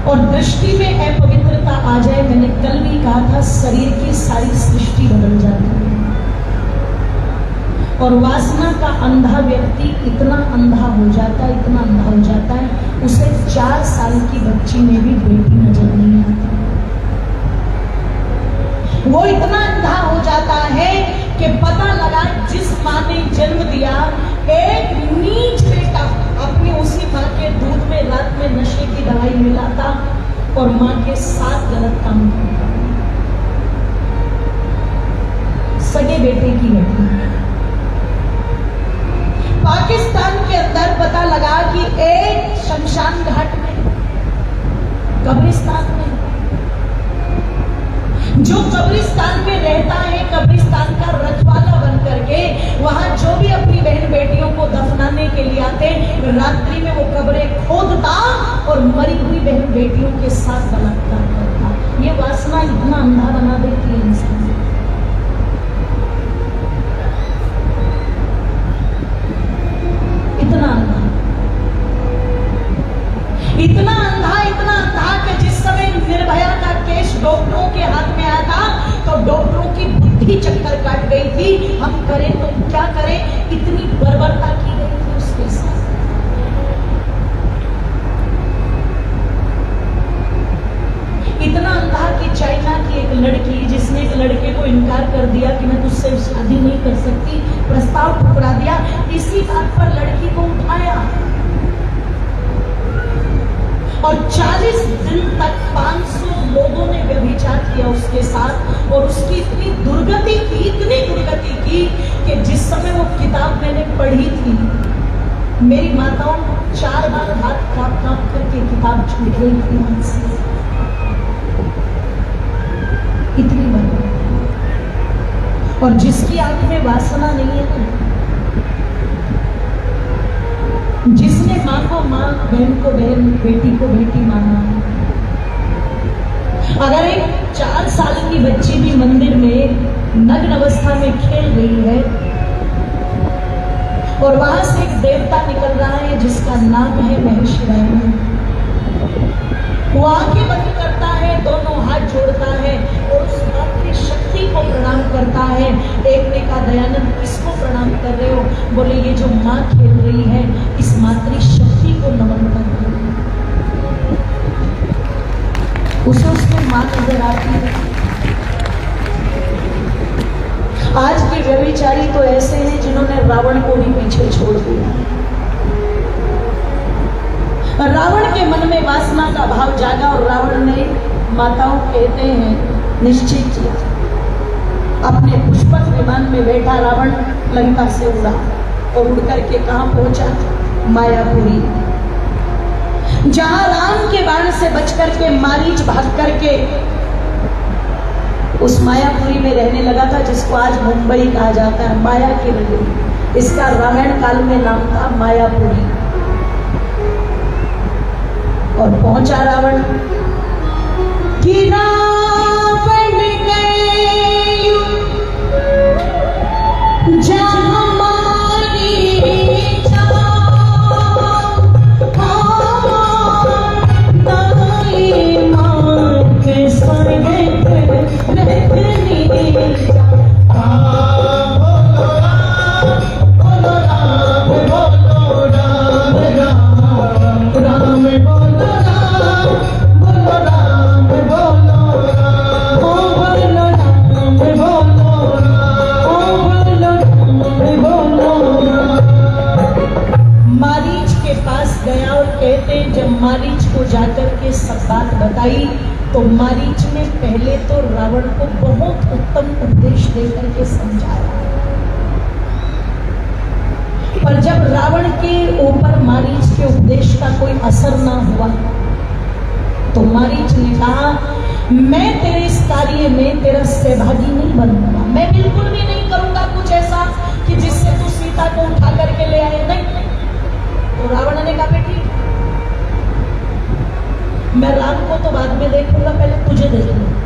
और दृष्टि में अपवित्रता आ जाए। मैंने कल भी कहा था, शरीर की सारी सृष्टि बदल जाती है। और वासना का अंधा व्यक्ति इतना अंधा हो जाता है, इतना अंधा हो जाता है, उसे 4 साल की बच्ची में भी बेटी नजर नहीं आती। वो इतना अंधा हो जाता है कि पता लगा जिस माँ ने जन्म दिया, एक नीच बेटा अपनी उसी माँ के दूध और मां के साथ गलत काम करता है। सगे बेटे की घटना पाकिस्तान के अंदर पता लगा कि एक शमशान घाट में, कब्रिस्तान में, जो कब्रिस्तान में रहता है, कब्रिस्तान का रखवाला बन करके वहां जो भी अपनी बहन बेटियों को दफनाने के लिए आते, रात्रि में वो कब्रें खोदता और मरी हुई बहन बेटियों के साथ बलात्कार करता। ये वासना इतना अंधा बना देती है इंसान, इतना अंधा, इतना अंधा, इतना अंधा कि जिस समय निर्भया का केस डॉक्टरों के हाथ में आया था तो डॉक्टरों की बुद्धि चक्कर काट गई थी, हम करें तो क्या करें, इतनी बर्बरता की गई थी उसके साथ। इतना अंधा कि चाइना की एक लड़की जिसने एक लड़के को इनकार कर दिया कि मैं तुझसे शादी नहीं कर सकती, प्रस्ताव ठुकरा दिया, इसी बात पर लड़की को उठाया और 40 दिन तक 500 लोगों ने व्यभिचार किया उसके साथ। और उसकी इतनी दुर्गति की, इतनी दुर्गति की कि जिस समय वो किताब मैंने पढ़ी थी, मेरी माताओं 4 बार हाथ कांप करके किताब छूट गई थी मन से, इतनी बार। और जिसकी आंख में वासना नहीं है ना, जिसने माँ को माँ, बहन को बहन, बेटी को बेटी माना, अगर एक 4 साल की बच्ची भी मंदिर में नग्न अवस्था में खेल रही है और वहां से एक देवता निकल रहा है जिसका नाम है महेश राय, वो आंखें बंद करता है, दोनों हाथ जोड़ता है और उस मातृ शक्ति को प्रणाम करता है। एक ने कहा, दयानंद किसको प्रणाम कर रहे हो? बोले, ये जो माँ खेल रही है इस मातृ शक्ति को नमन कर रही है। उसे उसमें माँ नजर आती है। आज के व्यभिचारी तो ऐसे हैं जिन्होंने रावण को भी पीछे छोड़ दिया। रावण के मन में वासना का भाव जागा और रावण ने, माताओं कहते हैं, निश्चय किया। अपने पुष्पक विमान में बैठा रावण लंका से उड़ा और उड़ करके कहां पहुंचा? मायापुरी, जहां राम के बाण से बच करके मारीच भाग करके उस मायापुरी में रहने लगा था, जिसको आज मुंबई कहा जाता है, माया की नगरी। इसका रामायण काल में नाम था मायापुरी। और पहुंचा रावण कि रावण गए जहां मारी दाई मां के संग रहनी। मारीच को जाकर के सब बात बताई तो मारीच ने पहले तो रावण को बहुत उत्तम उपदेश देकर के समझाया, पर जब रावण के ऊपर मारीच के उपदेश का कोई असर ना हुआ तो मारीच ने कहा, मैं तेरे इस कार्य में तेरा सहभागी नहीं बनूंगा, मैं बिल्कुल भी नहीं करूंगा कुछ ऐसा कि जिससे तू सीता को उठा करके ले आए। नहीं। तो रावण ने कहा, बेटी मैं राम को तो बाद में देखूंगा, पहले तुझे देखूंगा।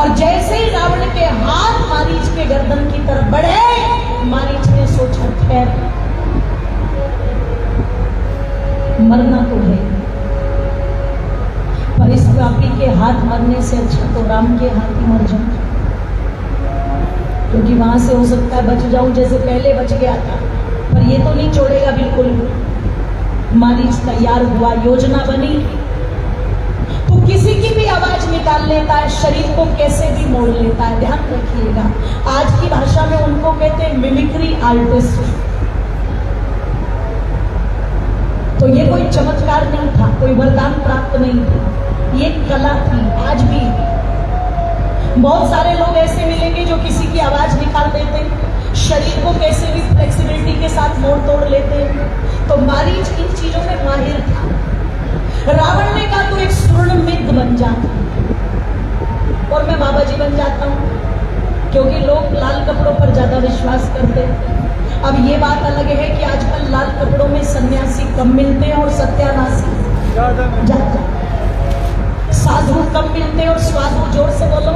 और जैसे ही रावण के हाथ मारीच के गर्दन की तरफ बढ़े, मारीच ने सोचा, खैर मरना तो है, पर इस पापी के हाथ मरने से अच्छा तो राम के हाथ ही मर जाऊं, क्योंकि वहां से हो सकता है बच जाऊं जैसे पहले बच गया था, पर ये तो नहीं छोड़ेगा बिल्कुल। मारीच तैयार हुआ, योजना बनी, तो किसी की भी आवाज निकाल लेता है, शरीर को कैसे भी मोड़ लेता है। ध्यान रखिएगा, आज की भाषा में उनको कहते हैं मिमिक्री आर्टिस्ट। तो ये कोई चमत्कार नहीं था, कोई वरदान प्राप्त नहीं था, ये कला थी। आज भी बहुत सारे लोग ऐसे मिलेंगे जो किसी की आवाज निकाल देते, शरीर को कैसे भी फ्लेक्सिबिलिटी के साथ मोड़ तोड़ लेते। तो मारीच इन चीजों में माहिर था। रावण ने कहा तू एक स्वर्णमिद बन जा और मैं बाबा जी बन जाता हूं, क्योंकि लोग लाल कपड़ों पर ज्यादा विश्वास करते। अब ये बात अलग है कि आजकल लाल कपड़ों में सन्यासी कम मिलते हैं और सत्यानाशी ज्यादा, साधु कम मिलते हैं और स्वाधु, जोर से बोलो।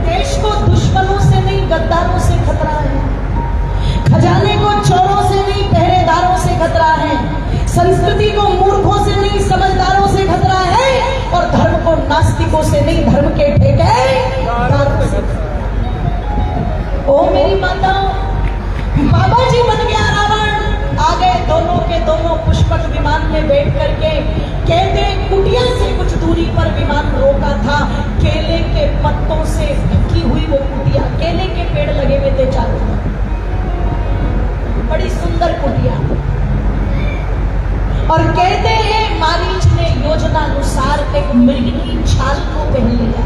देश को दुश्मनों से नहीं गद्दारों से खतरा है, खजाने को चोरों से नहीं पहरेदारों से खतरा है, संस्कृति को मूर्खों से नहीं समझदारों से खतरा है, और धर्म को नास्तिकों से नहीं धर्म के ठेकेदारों से। ओ मेरी माता, बाबा जी बन गया रावण। आ गए दोनों के दोनों पुष्पक विमान में बैठ करके। कहते कुटिया से कुछ दूरी पर विमान रोका था, केले के पत्तों से ढकी हुई वो कुटिया, केले के पेड़ लगे हुए थे चारों तरफ, बड़ी सुंदर कुटिया। और कहते हैं मारीच ने योजना अनुसार एक मृग की छाल को पहन लिया,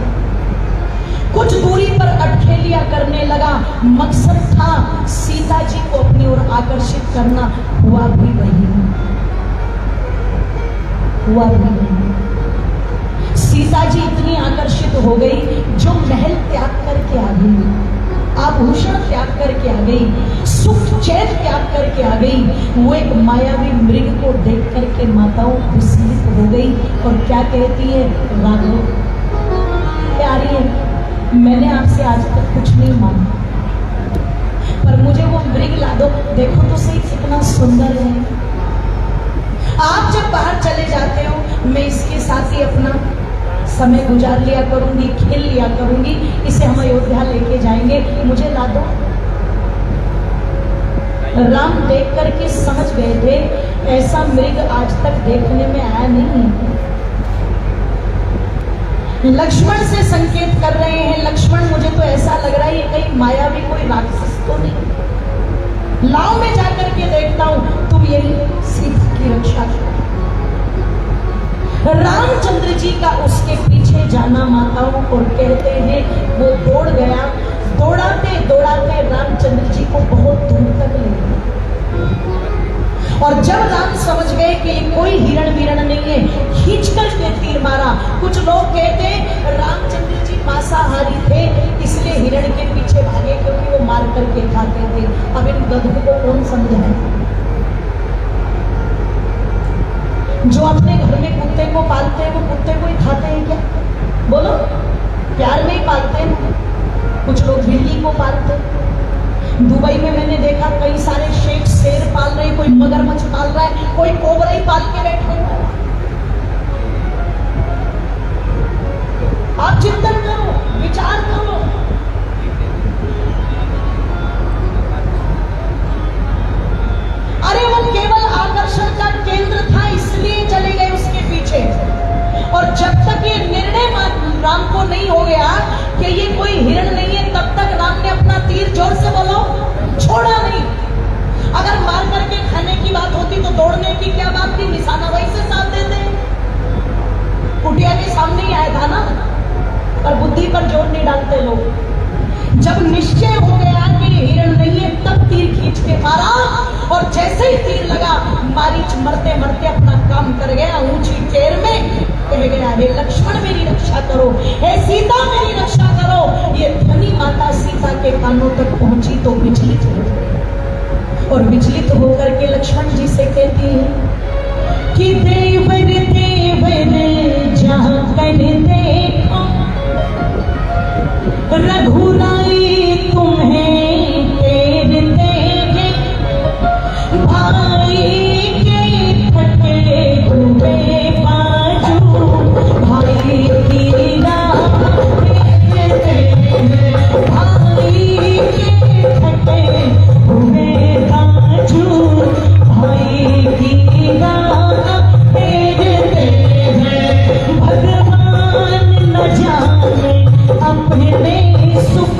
कुछ दूरी पर अटखेलियां करने लगा। मकसद था सीता जी को अपनी ओर आकर्षित करना। हुआ भी वही, हुआ भी वही। सीता जी इतनी आकर्षित हो गई, जो महल त्याग करके आ गई, आभूषण त्याग करके आ गई, सुख चैन त्याग करके आ गई, वो एक मायावी मृग को देख करके माताओं विस्मित हो गई। और क्या कहती है, राघव प्यारी है, मैंने आपसे आज तक कुछ नहीं मांगा, पर मुझे वो मृग ला दो, देखो तो सही कितना सुंदर है। आप जब बाहर चले जाते हो, मैं इसके साथ ही अपना समय गुजार लिया करूंगी, खेल लिया करूंगी, इसे हम अयोध्या लेके जाएंगे, मुझे ला दो। राम देख करके समझ गए थे ऐसा मृग आज तक देखने में आया नहीं है। लक्ष्मण से संकेत कर रहे हैं, लक्ष्मण मुझे तो ऐसा लग रहा है ये कहीं मायावी कोई राक्षस तो नहीं, लाओ मैं जाकर के देखता हूं, तुम यही सीता की रक्षा करो। रामचंद्र जी का उसके पीछे जाना माताओं, और कहते हैं वो दौड़ गया, दौड़ाते दौड़ाते रामचंद्र जी को बहुत दूर तक ले गया। और जब राम समझ गए कि कोई हिरण विरण नहीं है, खींच करके तीर मारा। कुछ लोग कहते रामचंद्र जी मांसाहारी थे, इसलिए हिरण के पीछे भागे, क्योंकि वो मार करके खाते थे। अब इन गधों को कौन समझाए? जो अपने घर में कुत्ते को पालते हैं, वो कुत्ते को ही खाते हैं क्या? बोलो, प्यार में ही पालते हैं। कुछ लोग बिल्ली को पालते हैं। दुबई में मैंने देखा कई सारे शेख शेर पाल रहे हैं, कोई मगरमच्छ पाल रहा है, कोई कोबरा ही पाल के बैठे हुए। आप चिंतन करो, विचार करो। अरे वो केवल आकर्षण का केंद्र था, इसलिए चले गए उसके पीछे। और जब तक ये निर्णय राम को नहीं हो गया कि ये कोई हिरण नहीं है, तब तक राम ने अपना तीर, जोर से बोलो, छोड़ा नहीं। अगर मार करके खाने की बात होती तो दौड़ने की क्या बात थी, निशाना वहीं से साध देते, कुटिया के सामने ही आया था ना। पर बुद्धि पर जोर नहीं डालते लोग। जब निश्चय हो गया कि ये हिरण नहीं है, तब तीर खींच के मारा, और जैसे ही तीर लगा, मारीच मरते मरते अपना काम कर गया। ऊंची टेर में कह गया, हे लक्ष्मण मेरी रक्षा करो, हे सीता मेरी रक्षा करो। ये ध्वनि माता सीता के कानों तक पहुंची तो विचलित हो गई, और विचलित होकर के लक्ष्मण जी से कहती है कि देवर देवर जहां कर देखो, रघुराई तुम्हें तेरते हैं, भाई के थके हुए बाजू, भाई की राह तेरते हैं, भाई के थके हुए बाजू, भाई की राह तेरते हैं। भगवान न जाने अपने सुख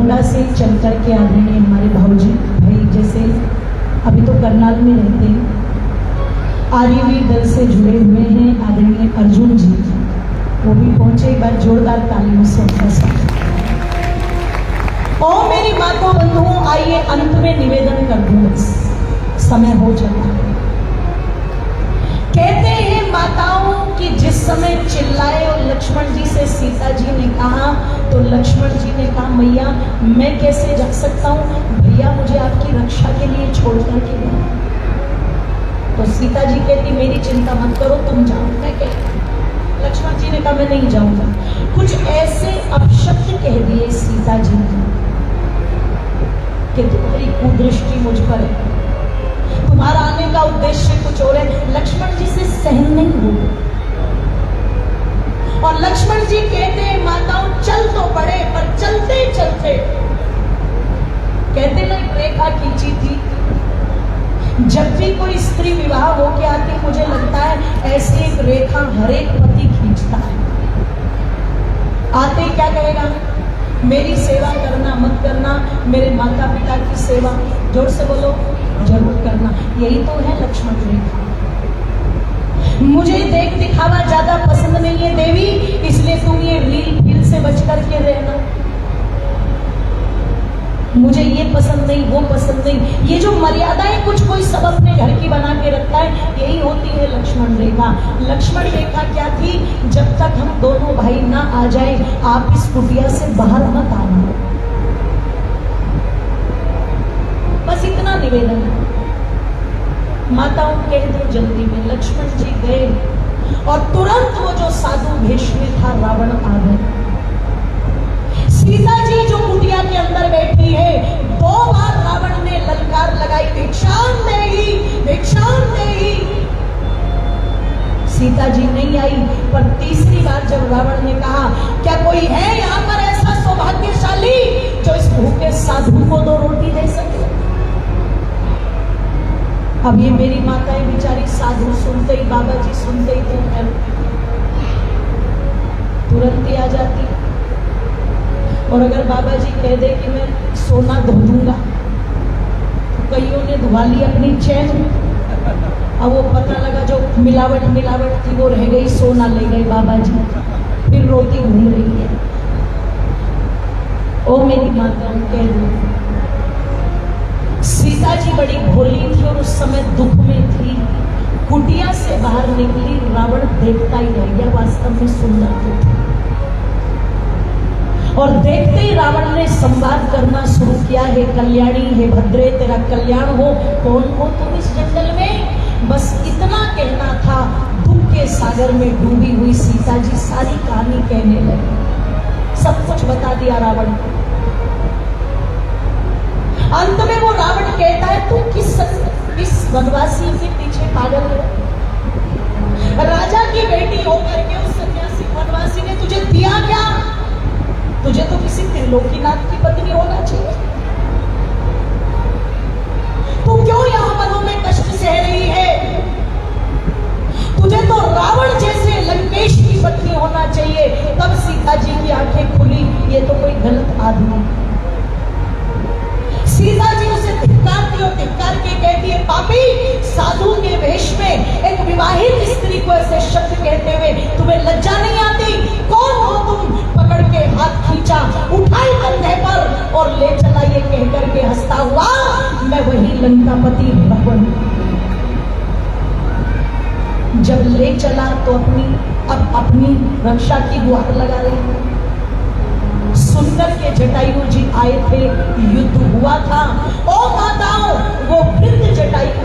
दरभंगा से चल कर के आदरणीय हमारे भाऊजी भाई जैसे अभी तो करनाल में रहते हैं, आर्यवी दल से जुड़े हुए हैं आदरणीय अर्जुन जी, वो भी पहुंचे। एक बार जोरदार तालियों से उनका स्वागत। और मेरी माताओं बंधुओं, आइए अंत में निवेदन कर दूं, बस समय हो चला है। कहते हैं माताओं कि जिस समय चिल्लाए और लक्ष्मण जी से सीता जी ने कहा, तो लक्ष्मण जी ने कहा मैया मैं कैसे जा सकता हूँ, भैया मुझे आपकी रक्षा के लिए छोड़ करके गए। तो सीता जी कहती मेरी चिंता मत करो, तुम जाओ। मैं कहती लक्ष्मण जी ने कहा मैं नहीं जाऊंगा। कुछ ऐसे अपशब्द कह दिए सीता जी ने कि तुम्हारी कुदृष्टि मुझ पर है, तुम्हारा आने का उद्देश्य कुछ और है। लक्ष्मण जी से सहन नहीं हुआ और लक्ष्मण जी कहते हैं माताओं चल तो पड़े, पर चलते चलते कहते ना एक रेखा खींची थी। जब भी कोई स्त्री विवाह होके आती, मुझे लगता है ऐसी एक रेखा हर एक पति खींचता है। आते ही क्या कहेगा, मेरी सेवा करना मत करना, मेरे माता पिता की सेवा जोर से बोलो जरूर करना। यही तो है लक्ष्मण रेखा। मुझे देख दिखावा ज्यादा पसंद नहीं है देवी, इसलिए तुम ये रील फील से बच करके रहना। मुझे ये पसंद नहीं, वो पसंद नहीं, ये जो मर्यादाएं कुछ कोई सब अपने घर की बना के रखता है, यही होती है लक्ष्मण रेखा। लक्ष्मण रेखा क्या थी, जब तक हम दोनों भाई ना आ जाए आप इस कुटिया से बाहर मत आना। बस इतना निवेदन है। माताओं कह दो जल्दी में। लक्ष्मण जी गए और तुरंत वो जो साधु भेष में था रावण आ गए। सीता जी जो कुटिया के अंदर बैठी है, 2 बार रावण ने ललकार लगाई भिक्षांदेहि भिक्षांदेहि। सीता जी नहीं आई, पर तीसरी बार जब रावण ने कहा क्या कोई है यहाँ पर ऐसा सौभाग्यशाली जो इस भूखे साधु को 2 रोटी दे सके। अब ये मेरी माताएं बेचारी साधु सुनते ही, बाबा जी सुनते ही तो तुरंत ही आ जाती। और अगर बाबा जी कह दे कि मैं सोना धो दूंगा, तो कईयों ने धुआ ली अपनी चैन। अब वो पता लगा जो मिलावट थी वो रह गई, सोना ले गए बाबा जी, फिर रोती घूम रही है। ओ मेरी माताओं कह दो, सीता जी बड़ी भोली थी और उस समय दुख में थी। कुटिया से बाहर निकली, रावण देखता ही रह गया। वास्तव में सुंदर तो थी। और देखते ही रावण ने संवाद करना शुरू किया, हे कल्याणी, हे भद्रे, तेरा कल्याण हो। कौन हो तुम इस जंगल में? बस इतना कहना था। दुख के सागर में डूबी हुई सीता जी सारी कहानी कहने लगी, सब कुछ बता दिया रावण को। अंत में वो रावण कहता है तू किस वनवासी के पीछे पागल है? राजा की बेटी होकर के उस सन्यासी वनवासी ने तुझे दिया क्या? तुझे तो किसी त्रिलोकीनाथ की पत्नी होना चाहिए। तू क्यों यहाँ वनों में कष्ट सह रही है? तुझे तो रावण जैसे लंकेश की पत्नी होना चाहिए। तब सीता जी की आंखें खुली, ये तो कोई गलत आदमी। सीता जी उसे धिक्कारती और धिक्कार के कहती है पापी, साधु के वेश में एक विवाहित स्त्री को ऐसे शब्द कहते हुए तुम्हें लज्जा नहीं आती? कौन हो तुम? पकड़ के हाथ खींचा, उठाई कंधे पर और ले चला, ये कहकर के हंसता हुआ, मैं वही लंकापति रावण। जब ले चला तो अपनी रक्षा की गुहार लगा रही। सुंदर के जटायु जी आए थे, युद्ध हुआ था। ओ माताओं, वो वृद्ध जटायु,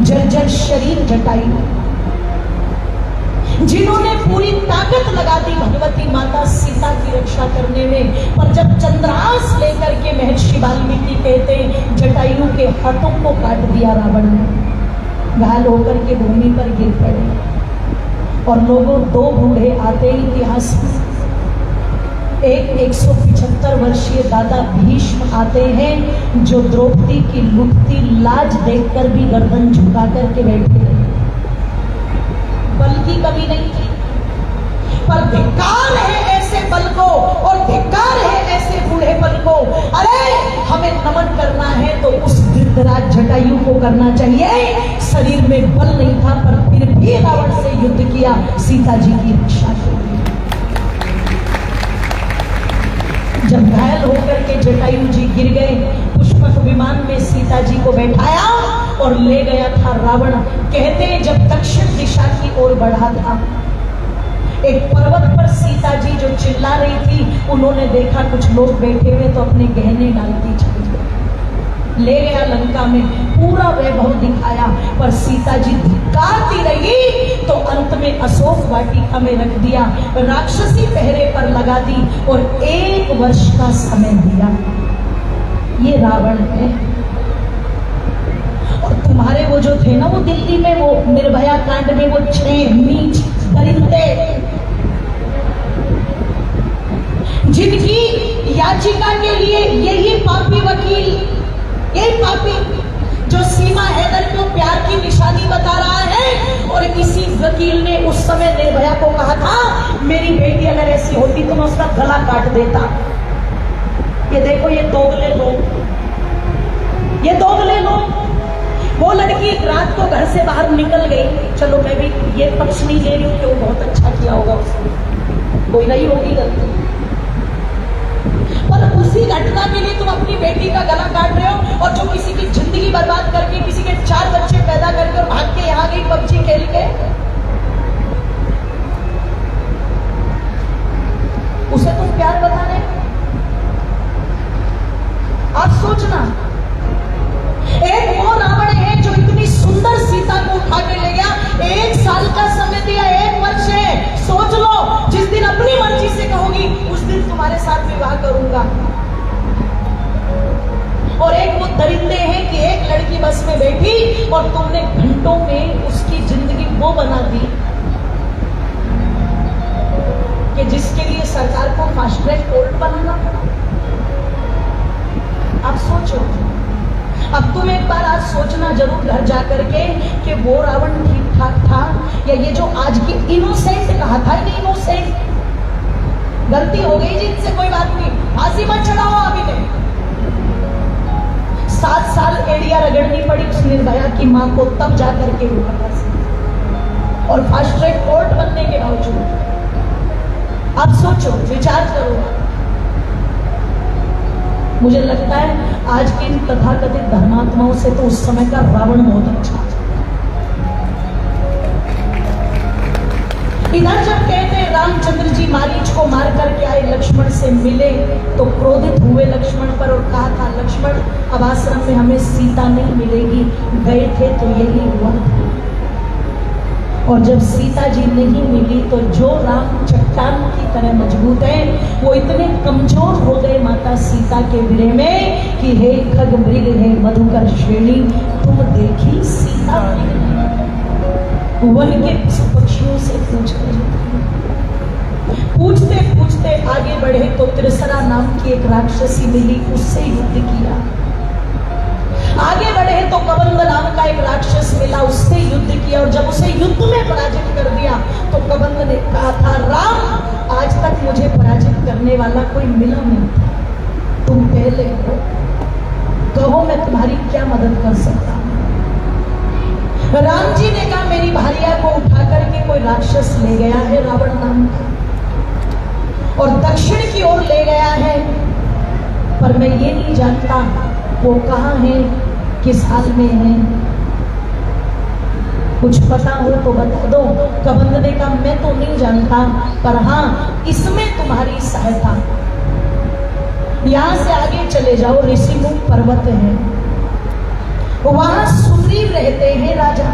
जर्जर शरीर जटायु, जिन्होंने पूरी ताकत लगा दी भगवती माता सीता की रक्षा करने में, पर जब चंद्रहास लेकर के महर्षि वाल्मीकि कहते जटायु के हाथों को काट दिया रावण ने, घायल होकर के भूमि पर गिर पड़े। और लोगों 2 बूढ़े आते इतिहास में, एक 175 वर्षीय दादा भीष्म आते हैं, जो द्रौपदी की लुटती लाज देखकर भी गर्दन झुका करके बैठे रहे। बल की कमी नहीं थी, पर धिक्कार है ऐसे पल को और धिक्कार है ऐसे बूढ़े पल को। अरे हमें नमन करना है तो उस धृतराज जटायु को करना चाहिए। शरीर में बल नहीं था पर फिर भी रावण से युद्ध किया, सीता जी की रक्षा की। जब घायल होकर के जटायु जी गिर गए, पुष्पक विमान में सीता जी को बैठाया और ले गया था रावण। कहते हैं जब दक्षिण दिशा की ओर बढ़ा था, एक पर्वत पर सीता जी जो चिल्ला रही थी, उन्होंने देखा कुछ लोग बैठे हुए तो अपने गहने डालती चली गई। ले गया लंका में, पूरा वैभव दिखाया, पर सीता जी धिक्कारती रही तो अंत में अशोक वाटिका में रख दिया, राक्षसी पहरे पर लगा दी और 1 वर्ष का समय दिया। ये रावण है। और तुम्हारे वो जो थे ना, वो दिल्ली में वो निर्भया कांड में वो 6 नीच दरिंदे, जिनकी याचिका के लिए यही पापी वकील, यही पापी जो सीमा हैदर को प्यार की निशानी बता रहा है, और इसी वकील ने उस समय निर्भया को कहा था मेरी बेटी अगर ऐसी होती तो मैं उसका गला काट देता। ये देखो ये दोगले लोग, ये दोगले लोग। वो लड़की रात को घर से बाहर निकल गई, चलो मैं भी ये पक्ष नहीं ले रही हूँ कि वो बहुत अच्छा किया होगा उसने, कोई नहीं होगी गलती, पर उसी घटना के लिए तुम अपनी बेटी का गला काट रहे हो, और जो किसी की जिंदगी बर्बाद करके, किसी के 4 बच्चे पैदा करके और भाग के यहाँ गई पबजी खेल के, उसे तुम प्यार बता रहे। आप सोचना, एक वो रावण है जो इतनी सुंदर सीता को उठा के ले गया, 1 साल का समय दिया, 1 वर्ष है। सोच लो जिस दिन अपनी मर्जी से कहोगी उस दिन तुम्हारे साथ विवाह करूंगा। और एक वो दरिंदे हैं कि एक लड़की बस में बैठी और तुमने घंटों में उसकी जिंदगी वो बना दी कि जिसके लिए सरकार को फास्ट ट्रैक कोर्ट बनाना पड़ा। आप सोचो, अब तुम एक बार आज सोचना जरूर घर जाकर के कि वो रावण ठीक ठाक था या ये जो आज की इनोसेंट कहा था, नहीं इनोसेंट, गलती हो गई जी, इनसे कोई बात नहीं, फांसी मत चढ़ाओ अभी नहीं। 7 साल एड़िया रगड़नी पड़ी उस निर्भया की मां को, तब जाकर के हुआ फांसी, और फास्ट ट्रैक कोर्ट बनने के बावजूद। अब सोचो, विचार करो। मुझे लगता है आज के इन तथाकथित धर्मात्माओं से तो उस समय का रावण बहुत अच्छा। इधर जब कहते हैं रामचंद्र जी मारीच को मार करके आए, लक्ष्मण से मिले तो क्रोधित हुए लक्ष्मण पर और कहा था लक्ष्मण अब आश्रम में हमें सीता नहीं मिलेगी, गए थे तो यही हुआ। और जब सीता जी नहीं मिली तो जो राम चट्टान की तरह मजबूत है, वो इतने कमजोर हो गए माता सीता के विरह में कि हे खग मृग है मधुकर श्रेणी, तुम देखी सीता वन के पक्षियों से पूछते पूछते आगे बढ़े तो त्रिसरा नाम की एक राक्षसी मिली, उससे युद्ध किया। आगे बढ़े तो कबंध नाम का एक राक्षस मिला, उससे युद्ध किया, और जब उसे युद्ध में पराजित कर दिया तो कबंध ने कहा था राम आज तक मुझे पराजित करने वाला कोई मिला नहीं था, तुम पहले हो, कहो मैं तुम्हारी क्या मदद कर सकता हूं। राम जी ने कहा मेरी भार्या को उठा करके कोई राक्षस ले गया है रावण नाम का, और दक्षिण की ओर ले गया है, पर मैं ये नहीं जानता वो कहाँ है, किस हाल में है, कुछ पता हो तो बता दो। कबंध ने कहा मैं तो नहीं जानता, पर हाँ इसमें तुम्हारी सहायता, यहां से आगे चले जाओ, ऋषिमुख पर्वत है, वहां सुग्रीव रहते हैं राजा,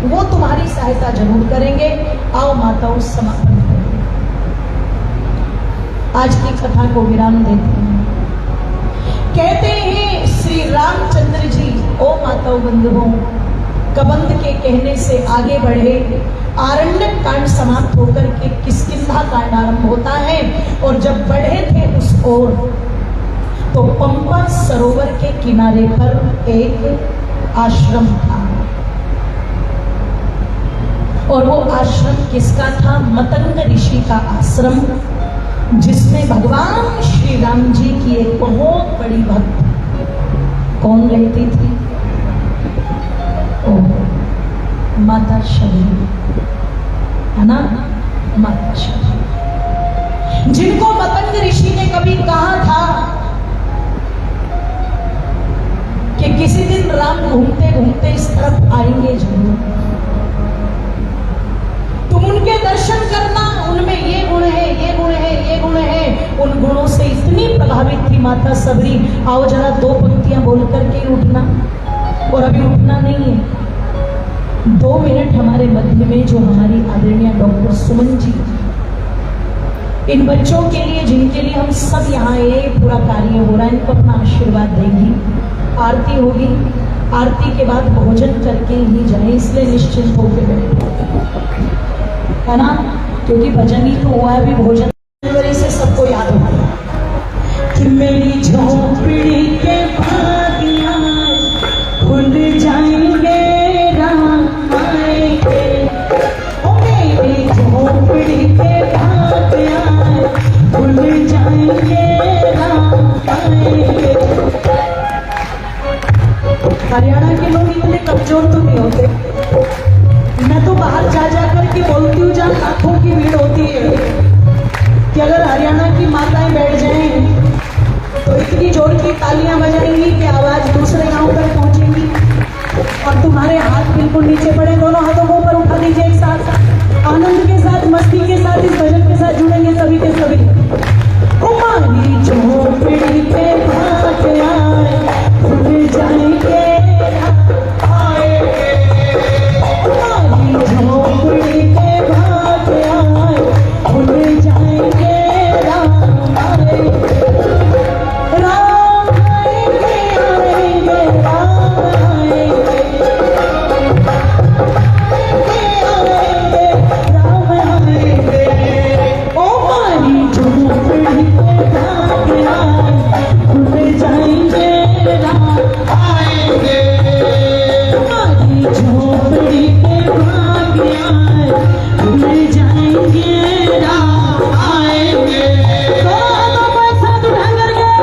वो तुम्हारी सहायता जरूर करेंगे। आओ माताओं समापन करें, आज की कथा को विराम देते हैं। कहते हैं श्री रामचंद्र जी, ओ माताओं बंधुओं, कबंध के कहने से आगे बढ़े, आरण्यक कांड समाप्त होकर के किष्किंधा कांड आरंभ होता है, और जब बढ़े थे उस ओर तो पंपा सरोवर के किनारे पर एक आश्रम था, और वो आश्रम किसका था? मतंग ऋषि का आश्रम। जिसमें भगवान श्री राम जी की एक बहुत बड़ी भक्त कौन रहती थी? ओ, माता शबरी, है ना? माता शबरी, जिनको मतंग ऋषि ने कभी कहा था कि किसी दिन राम घूमते घूमते इस तरफ आएंगे जरूर, तुम उनके दर्शन करना, उनमें ये गुण है, ये गुण है, ये गुण है। उन गुणों से इतनी प्रभावित थी माता सबरी, आओ जरा 2 पंक्तियां बोल करके उठना, और अभी उठना नहीं है, 2 मिनट हमारे मध्य में जो हमारी आदरणीय डॉक्टर सुमन जी, इन बच्चों के लिए जिनके लिए हम सब यहाँ ये पूरा कार्य हो रहा है, इनको अपना आशीर्वाद देंगी। आरती होगी, आरती के बाद भोजन करके ही जाए, इसलिए निश्चिंत होकर बैठे, है ना? क्योंकि भजन ही तो हुआ है, अभी भोजन से सबको याद होगा कि मेरी झोपड़ी के भागिया खुल जाएंगे, राम आएंगे, ओ मेरी झोपड़ी के भागिया खुल जाएंगे, राम आएंगे। हरियाणा के लोग इतने कमजोर तो नहीं होते, मैं तो बाहर जा जाकर के बोलती हूँ जहाँ लाखों की भीड़ होती है कि अगर हरियाणा की माताएं बैठ जाएं तो इतनी जोर की तालियां बजाएंगी कि आवाज दूसरे गांव तक पहुंचेगी, और तुम्हारे हाथ बिल्कुल नीचे पड़े, दोनों हाथों को ऊपर उठा दीजिए एक साथ, आनंद के साथ, मस्ती के साथ इस भजन के साथ जुड़ेंगे सभी के सभी। हमारी झोपड़ी पे भाग आए, खुल जाएंगे, झोपड़ी के भाग आए, खुल जाएंगे, राम आएंगे, राम आएंगे, आएंगे, राम आएंगे, आएंगे, राम आएंगे। ओ हमारी झोपड़ी के भाग आए, खुल जाएंगे, राम आएंगे, हमारी झोपड़ी के भाग आए, खुल जाएंगे, राम आएंगे। तो पैसा उठा करके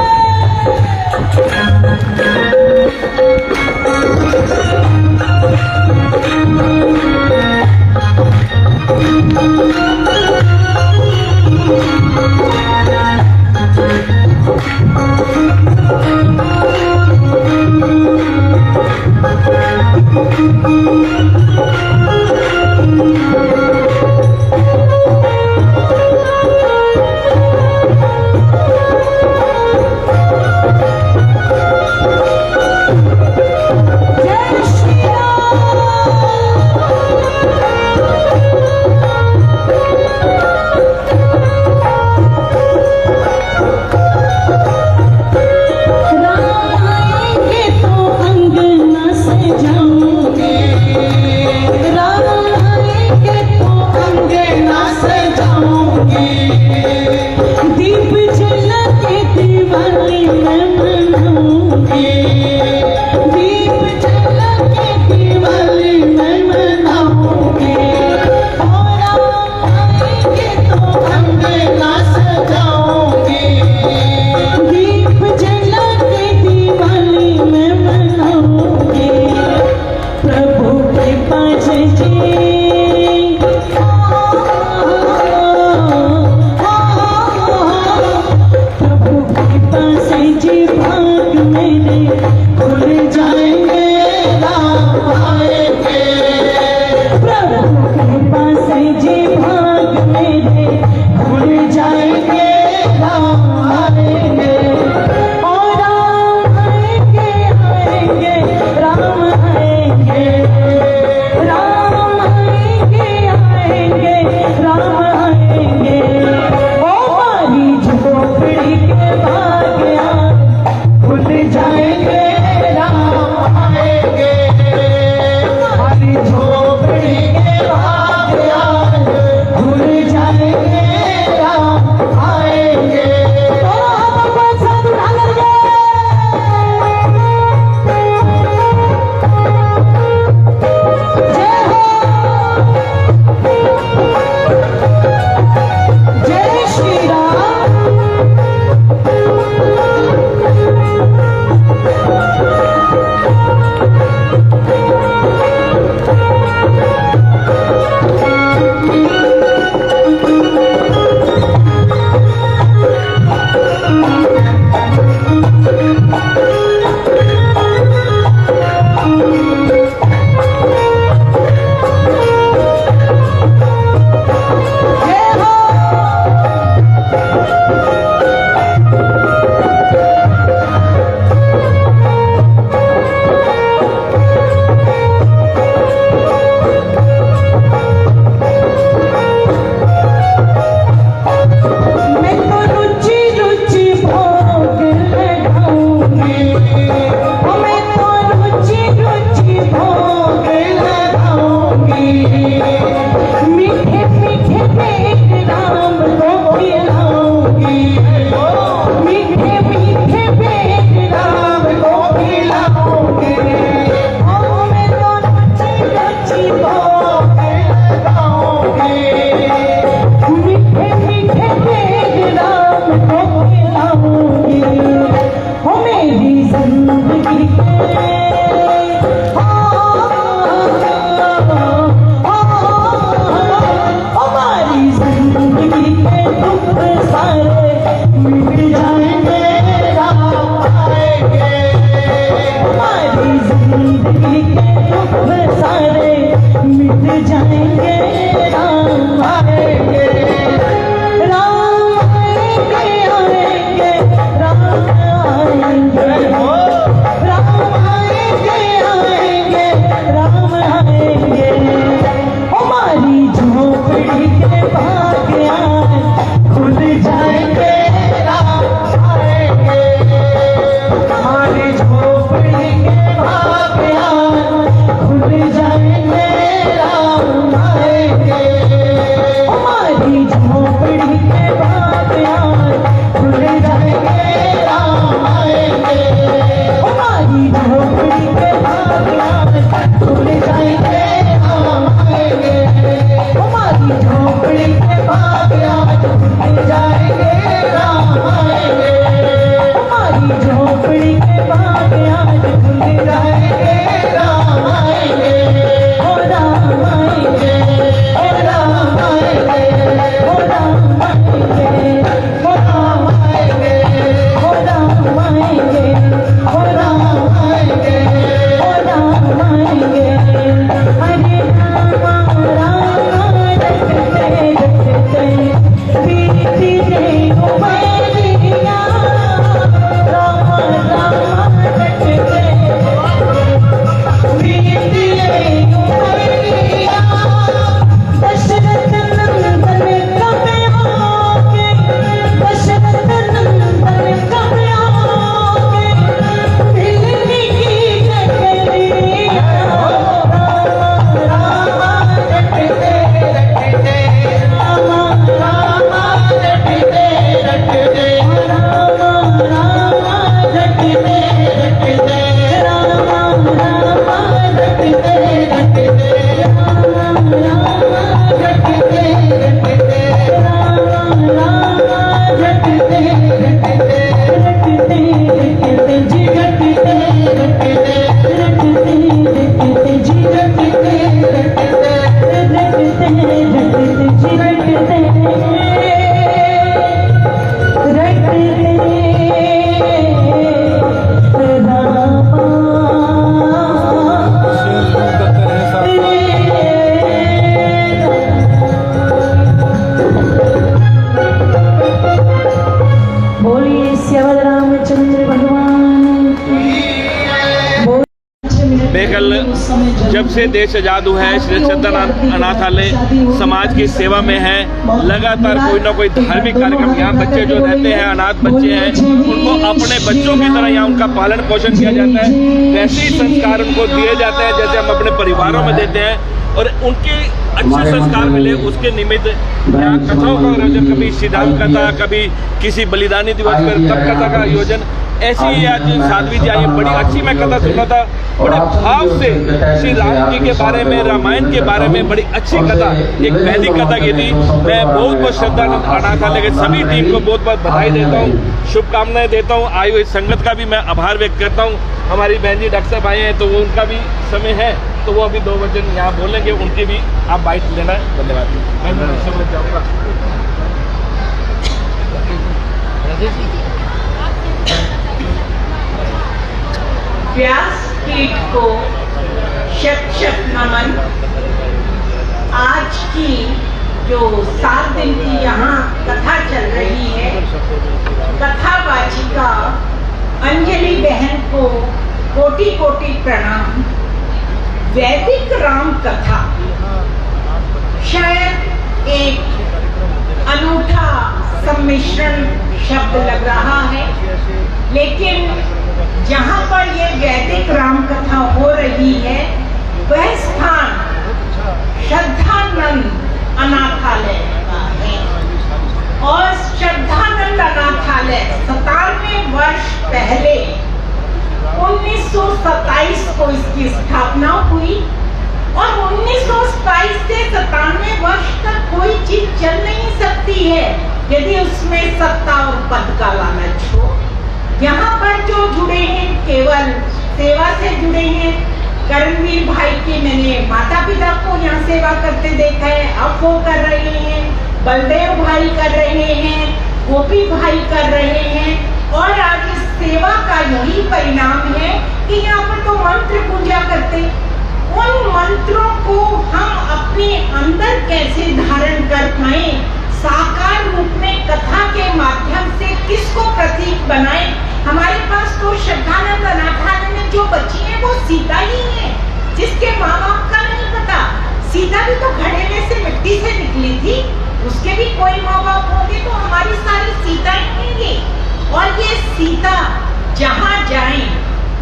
राम जब से देश आज़ाद हुआ है श्री सत्यनारायण अनाथालय समाज की सेवा में है। लगातार कोई ना कोई धार्मिक कार्यक्रम, यहाँ बच्चे जो रहते हैं अनाथ बच्चे हैं उनको अपने बच्चों की तरह यहाँ उनका पालन पोषण किया जाता है। वैसे ही संस्कार उनको दिए जाते हैं जैसे हम अपने परिवारों में देते हैं, और उनके अच्छे संस्कार मिले उसके निमित्त यहाँ कथाओं का आयोजन, कभी सिद्धांत कथा, कभी किसी बलिदानी दिवस पर तब कथा का आयोजन। ऐसी ही आज साध्वी जी आई, बड़ी अच्छी मैं कथा सुना था, बड़े भाव से श्री राम जी के बारे में, रामायण के बारे में बड़ी अच्छी कथा, एक वैदिक कथा की थी। मैं बहुत बहुत श्रद्धा अनाथालय के सभी टीम को बहुत बहुत बधाई देता हूँ, शुभकामनाएं देता हूँ। आई हुई संगत का भी मैं आभार व्यक्त करता हूँ। हमारी बहन जी डॉक्टर साहब आए हैं तो वो उनका भी समय है, तो वो अभी 2 वचन यहाँ बोलेंगे, उनकी भी आप बाइट लेना है। धन्यवाद। मैं समझ जाऊँगा। व्यासपीठ को शत शत नमन। आज की जो 7 दिन की यहाँ कथा चल रही है, कथावाचिका अंजलि बहन को कोटि कोटि प्रणाम। वैदिक राम कथा शायद एक अनूठा सम्मिश्रण शब्द लग रहा है, लेकिन जहाँ पर ये वैदिक राम कथा हो रही है वह स्थान श्रद्धानंद अनाथालय का है। और श्रद्धानंद अनाथालय 97 वर्ष पहले 1927 को इसकी स्थापना हुई, और 1927 से 97 वर्ष तक कोई चीज चल नहीं सकती है यदि उसमें सत्ता और पद का लालच हो। यहाँ पर जो जुड़े हैं केवल सेवा से जुड़े हैं। कर्मवीर भाई की मैंने माता पिता को यहाँ सेवा करते देखा है, अब वो कर रहे हैं, बलदेव भाई कर रहे हैं, गोपी भाई कर रहे हैं, और आज इस सेवा का यही परिणाम है कि यहाँ पर तो मंत्र पूजा करते। उन मंत्रों को हम अपने अंदर कैसे धारण कर पाए, साकार रूप में कथा के माध्यम से किसको प्रतीक बनाए। हमारे पास तो श्रद्धानंद अनाथालय में जो बच्ची है वो सीता ही है, जिसके माँ बाप का नहीं पता। सीता भी तो घड़े से मिट्टी से निकली थी, उसके भी कोई माँ बाप होंगे, तो हमारी सारी सीताएं होंगी। और ये सीता जहाँ जाए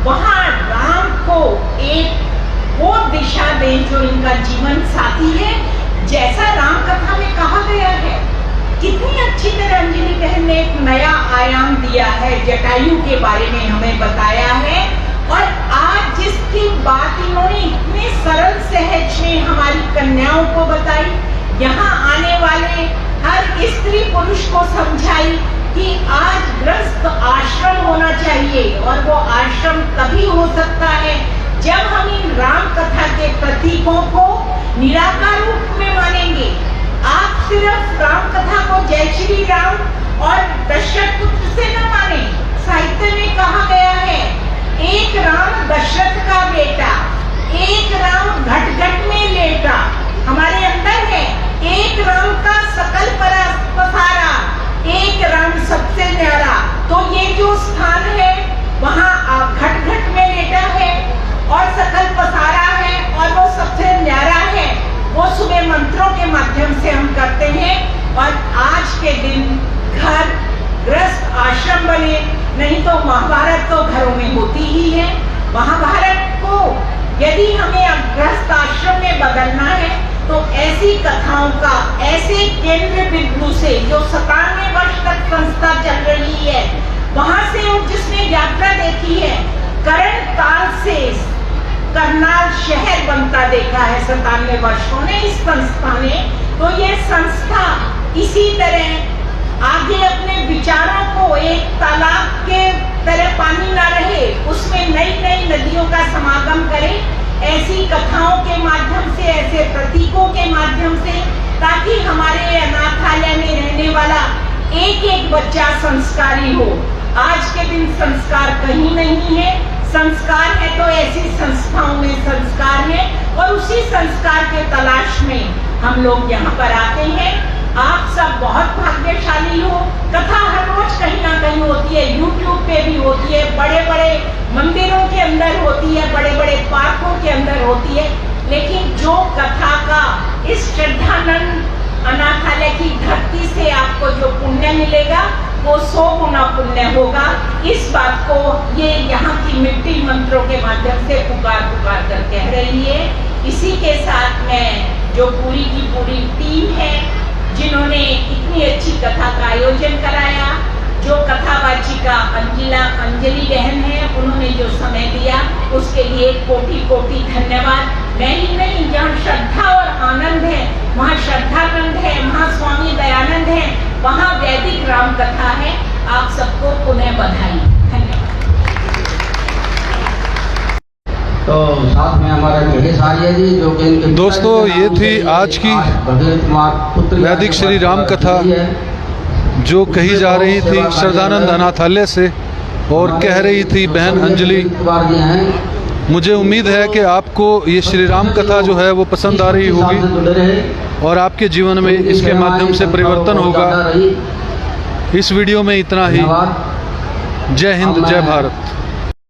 वहाँ राम को एक वो दिशा दें जो इनका जीवन साथी है, जैसा राम कथा में कहा गया है। कितनी अच्छी तरह अंजलि बहन ने एक नया आयाम दिया है, जटायु के बारे में हमें बताया है। और आज जिसकी बात इन्होंने इतने सरल सहज में हमारी कन्याओं को बताई, यहाँ आने वाले हर स्त्री पुरुष को समझाई कि आज ग्रस्त आश्रम होना चाहिए, और वो आश्रम तभी हो सकता है जब हम इन राम कथा के प्रतीकों को निराकार रूप में मानेंगे। आप सिर्फ राम कथा को जय श्री राम और दशरथ पुत्र से न माने। साहित्य में कहा गया है, एक राम दशरथ का बेटा, एक राम घट घट में लेटा। हमारे अंदर है एक राम का सकल पसारा, एक राम सबसे न्यारा। तो ये जो स्थान है वहाँ घट घट में लेटा है और सकल पसारा है, और वो सबसे न्यारा है। वो सुबह मंत्रों के माध्यम से हम करते हैं। और आज के दिन घर ग्रस्त आश्रम बने, नहीं तो महाभारत तो घरों में होती ही है। महाभारत को यदि हमें ग्रस्त आश्रम में बदलना है तो ऐसी कथाओं का, ऐसे केंद्र बिंदु से जो 97 वर्ष तक संस्था चल रही है, वहां से जिसने यात्रा देखी है, करण ताल से करनाल शहर बनता देखा है 97 वर्षों ने इस संस्था ने। तो ये संस्था इसी तरह आगे अपने विचारों को एक तालाब के तरह पानी ना रहे, उसमें नई नई नदियों का समागम करे, ऐसी कथाओं के माध्यम से, ऐसे प्रतीकों के माध्यम से, ताकि हमारे अनाथालय में रहने वाला एक एक बच्चा संस्कारी हो। आज के दिन संस्कार कहीं नहीं है, संस्कार है तो ऐसी संस्थाओं में संस्कार है, और उसी संस्कार के तलाश में हम लोग यहाँ पर आते हैं। आप सब बहुत भाग्यशाली हो। कथा हर रोज कहीं ना कहीं होती है, YouTube पे भी होती है, बड़े बड़े मंदिरों के अंदर होती है, बड़े बड़े पार्कों के अंदर होती है। इस श्रद्धानंद अनाथालय की धरती से आपको जो पुण्य मिलेगा वो 100 गुना पुण्य होगा। इस बात को ये यहाँ की मिट्टी मंत्रों के माध्यम से पुकार पुकार कर कह रही है। इसी के साथ में जो पूरी की पूरी टीम है जिन्होंने इतनी अच्छी कथा का आयोजन कराया, जो कथावाचिका अंजलि बहन है उन्होंने जो समय दिया उसके लिए कोटि कोटि धन्यवाद। मैं ही नहीं, जहाँ श्रद्धा और आनंद है वहाँ श्रद्धानंद है, वहाँ स्वामी दयानंद है, वहाँ वैदिक राम कथा है। आप सबको पुनः बधाई, धन्यवाद। तो साथ में हमारे महेश आर्य जी जो कि इनके दोस्तों, ये थी आज की वैदिक श्री राम कथा जो कही जा रही थी श्रद्धानंद अनाथालय से, और कह रही थी बहन अंजलि। मुझे उम्मीद है कि आपको ये श्री राम कथा जो है वो पसंद आ रही होगी और आपके जीवन में इसके माध्यम से परिवर्तन होगा। इस वीडियो में इतना ही। जय हिंद, जय भारत।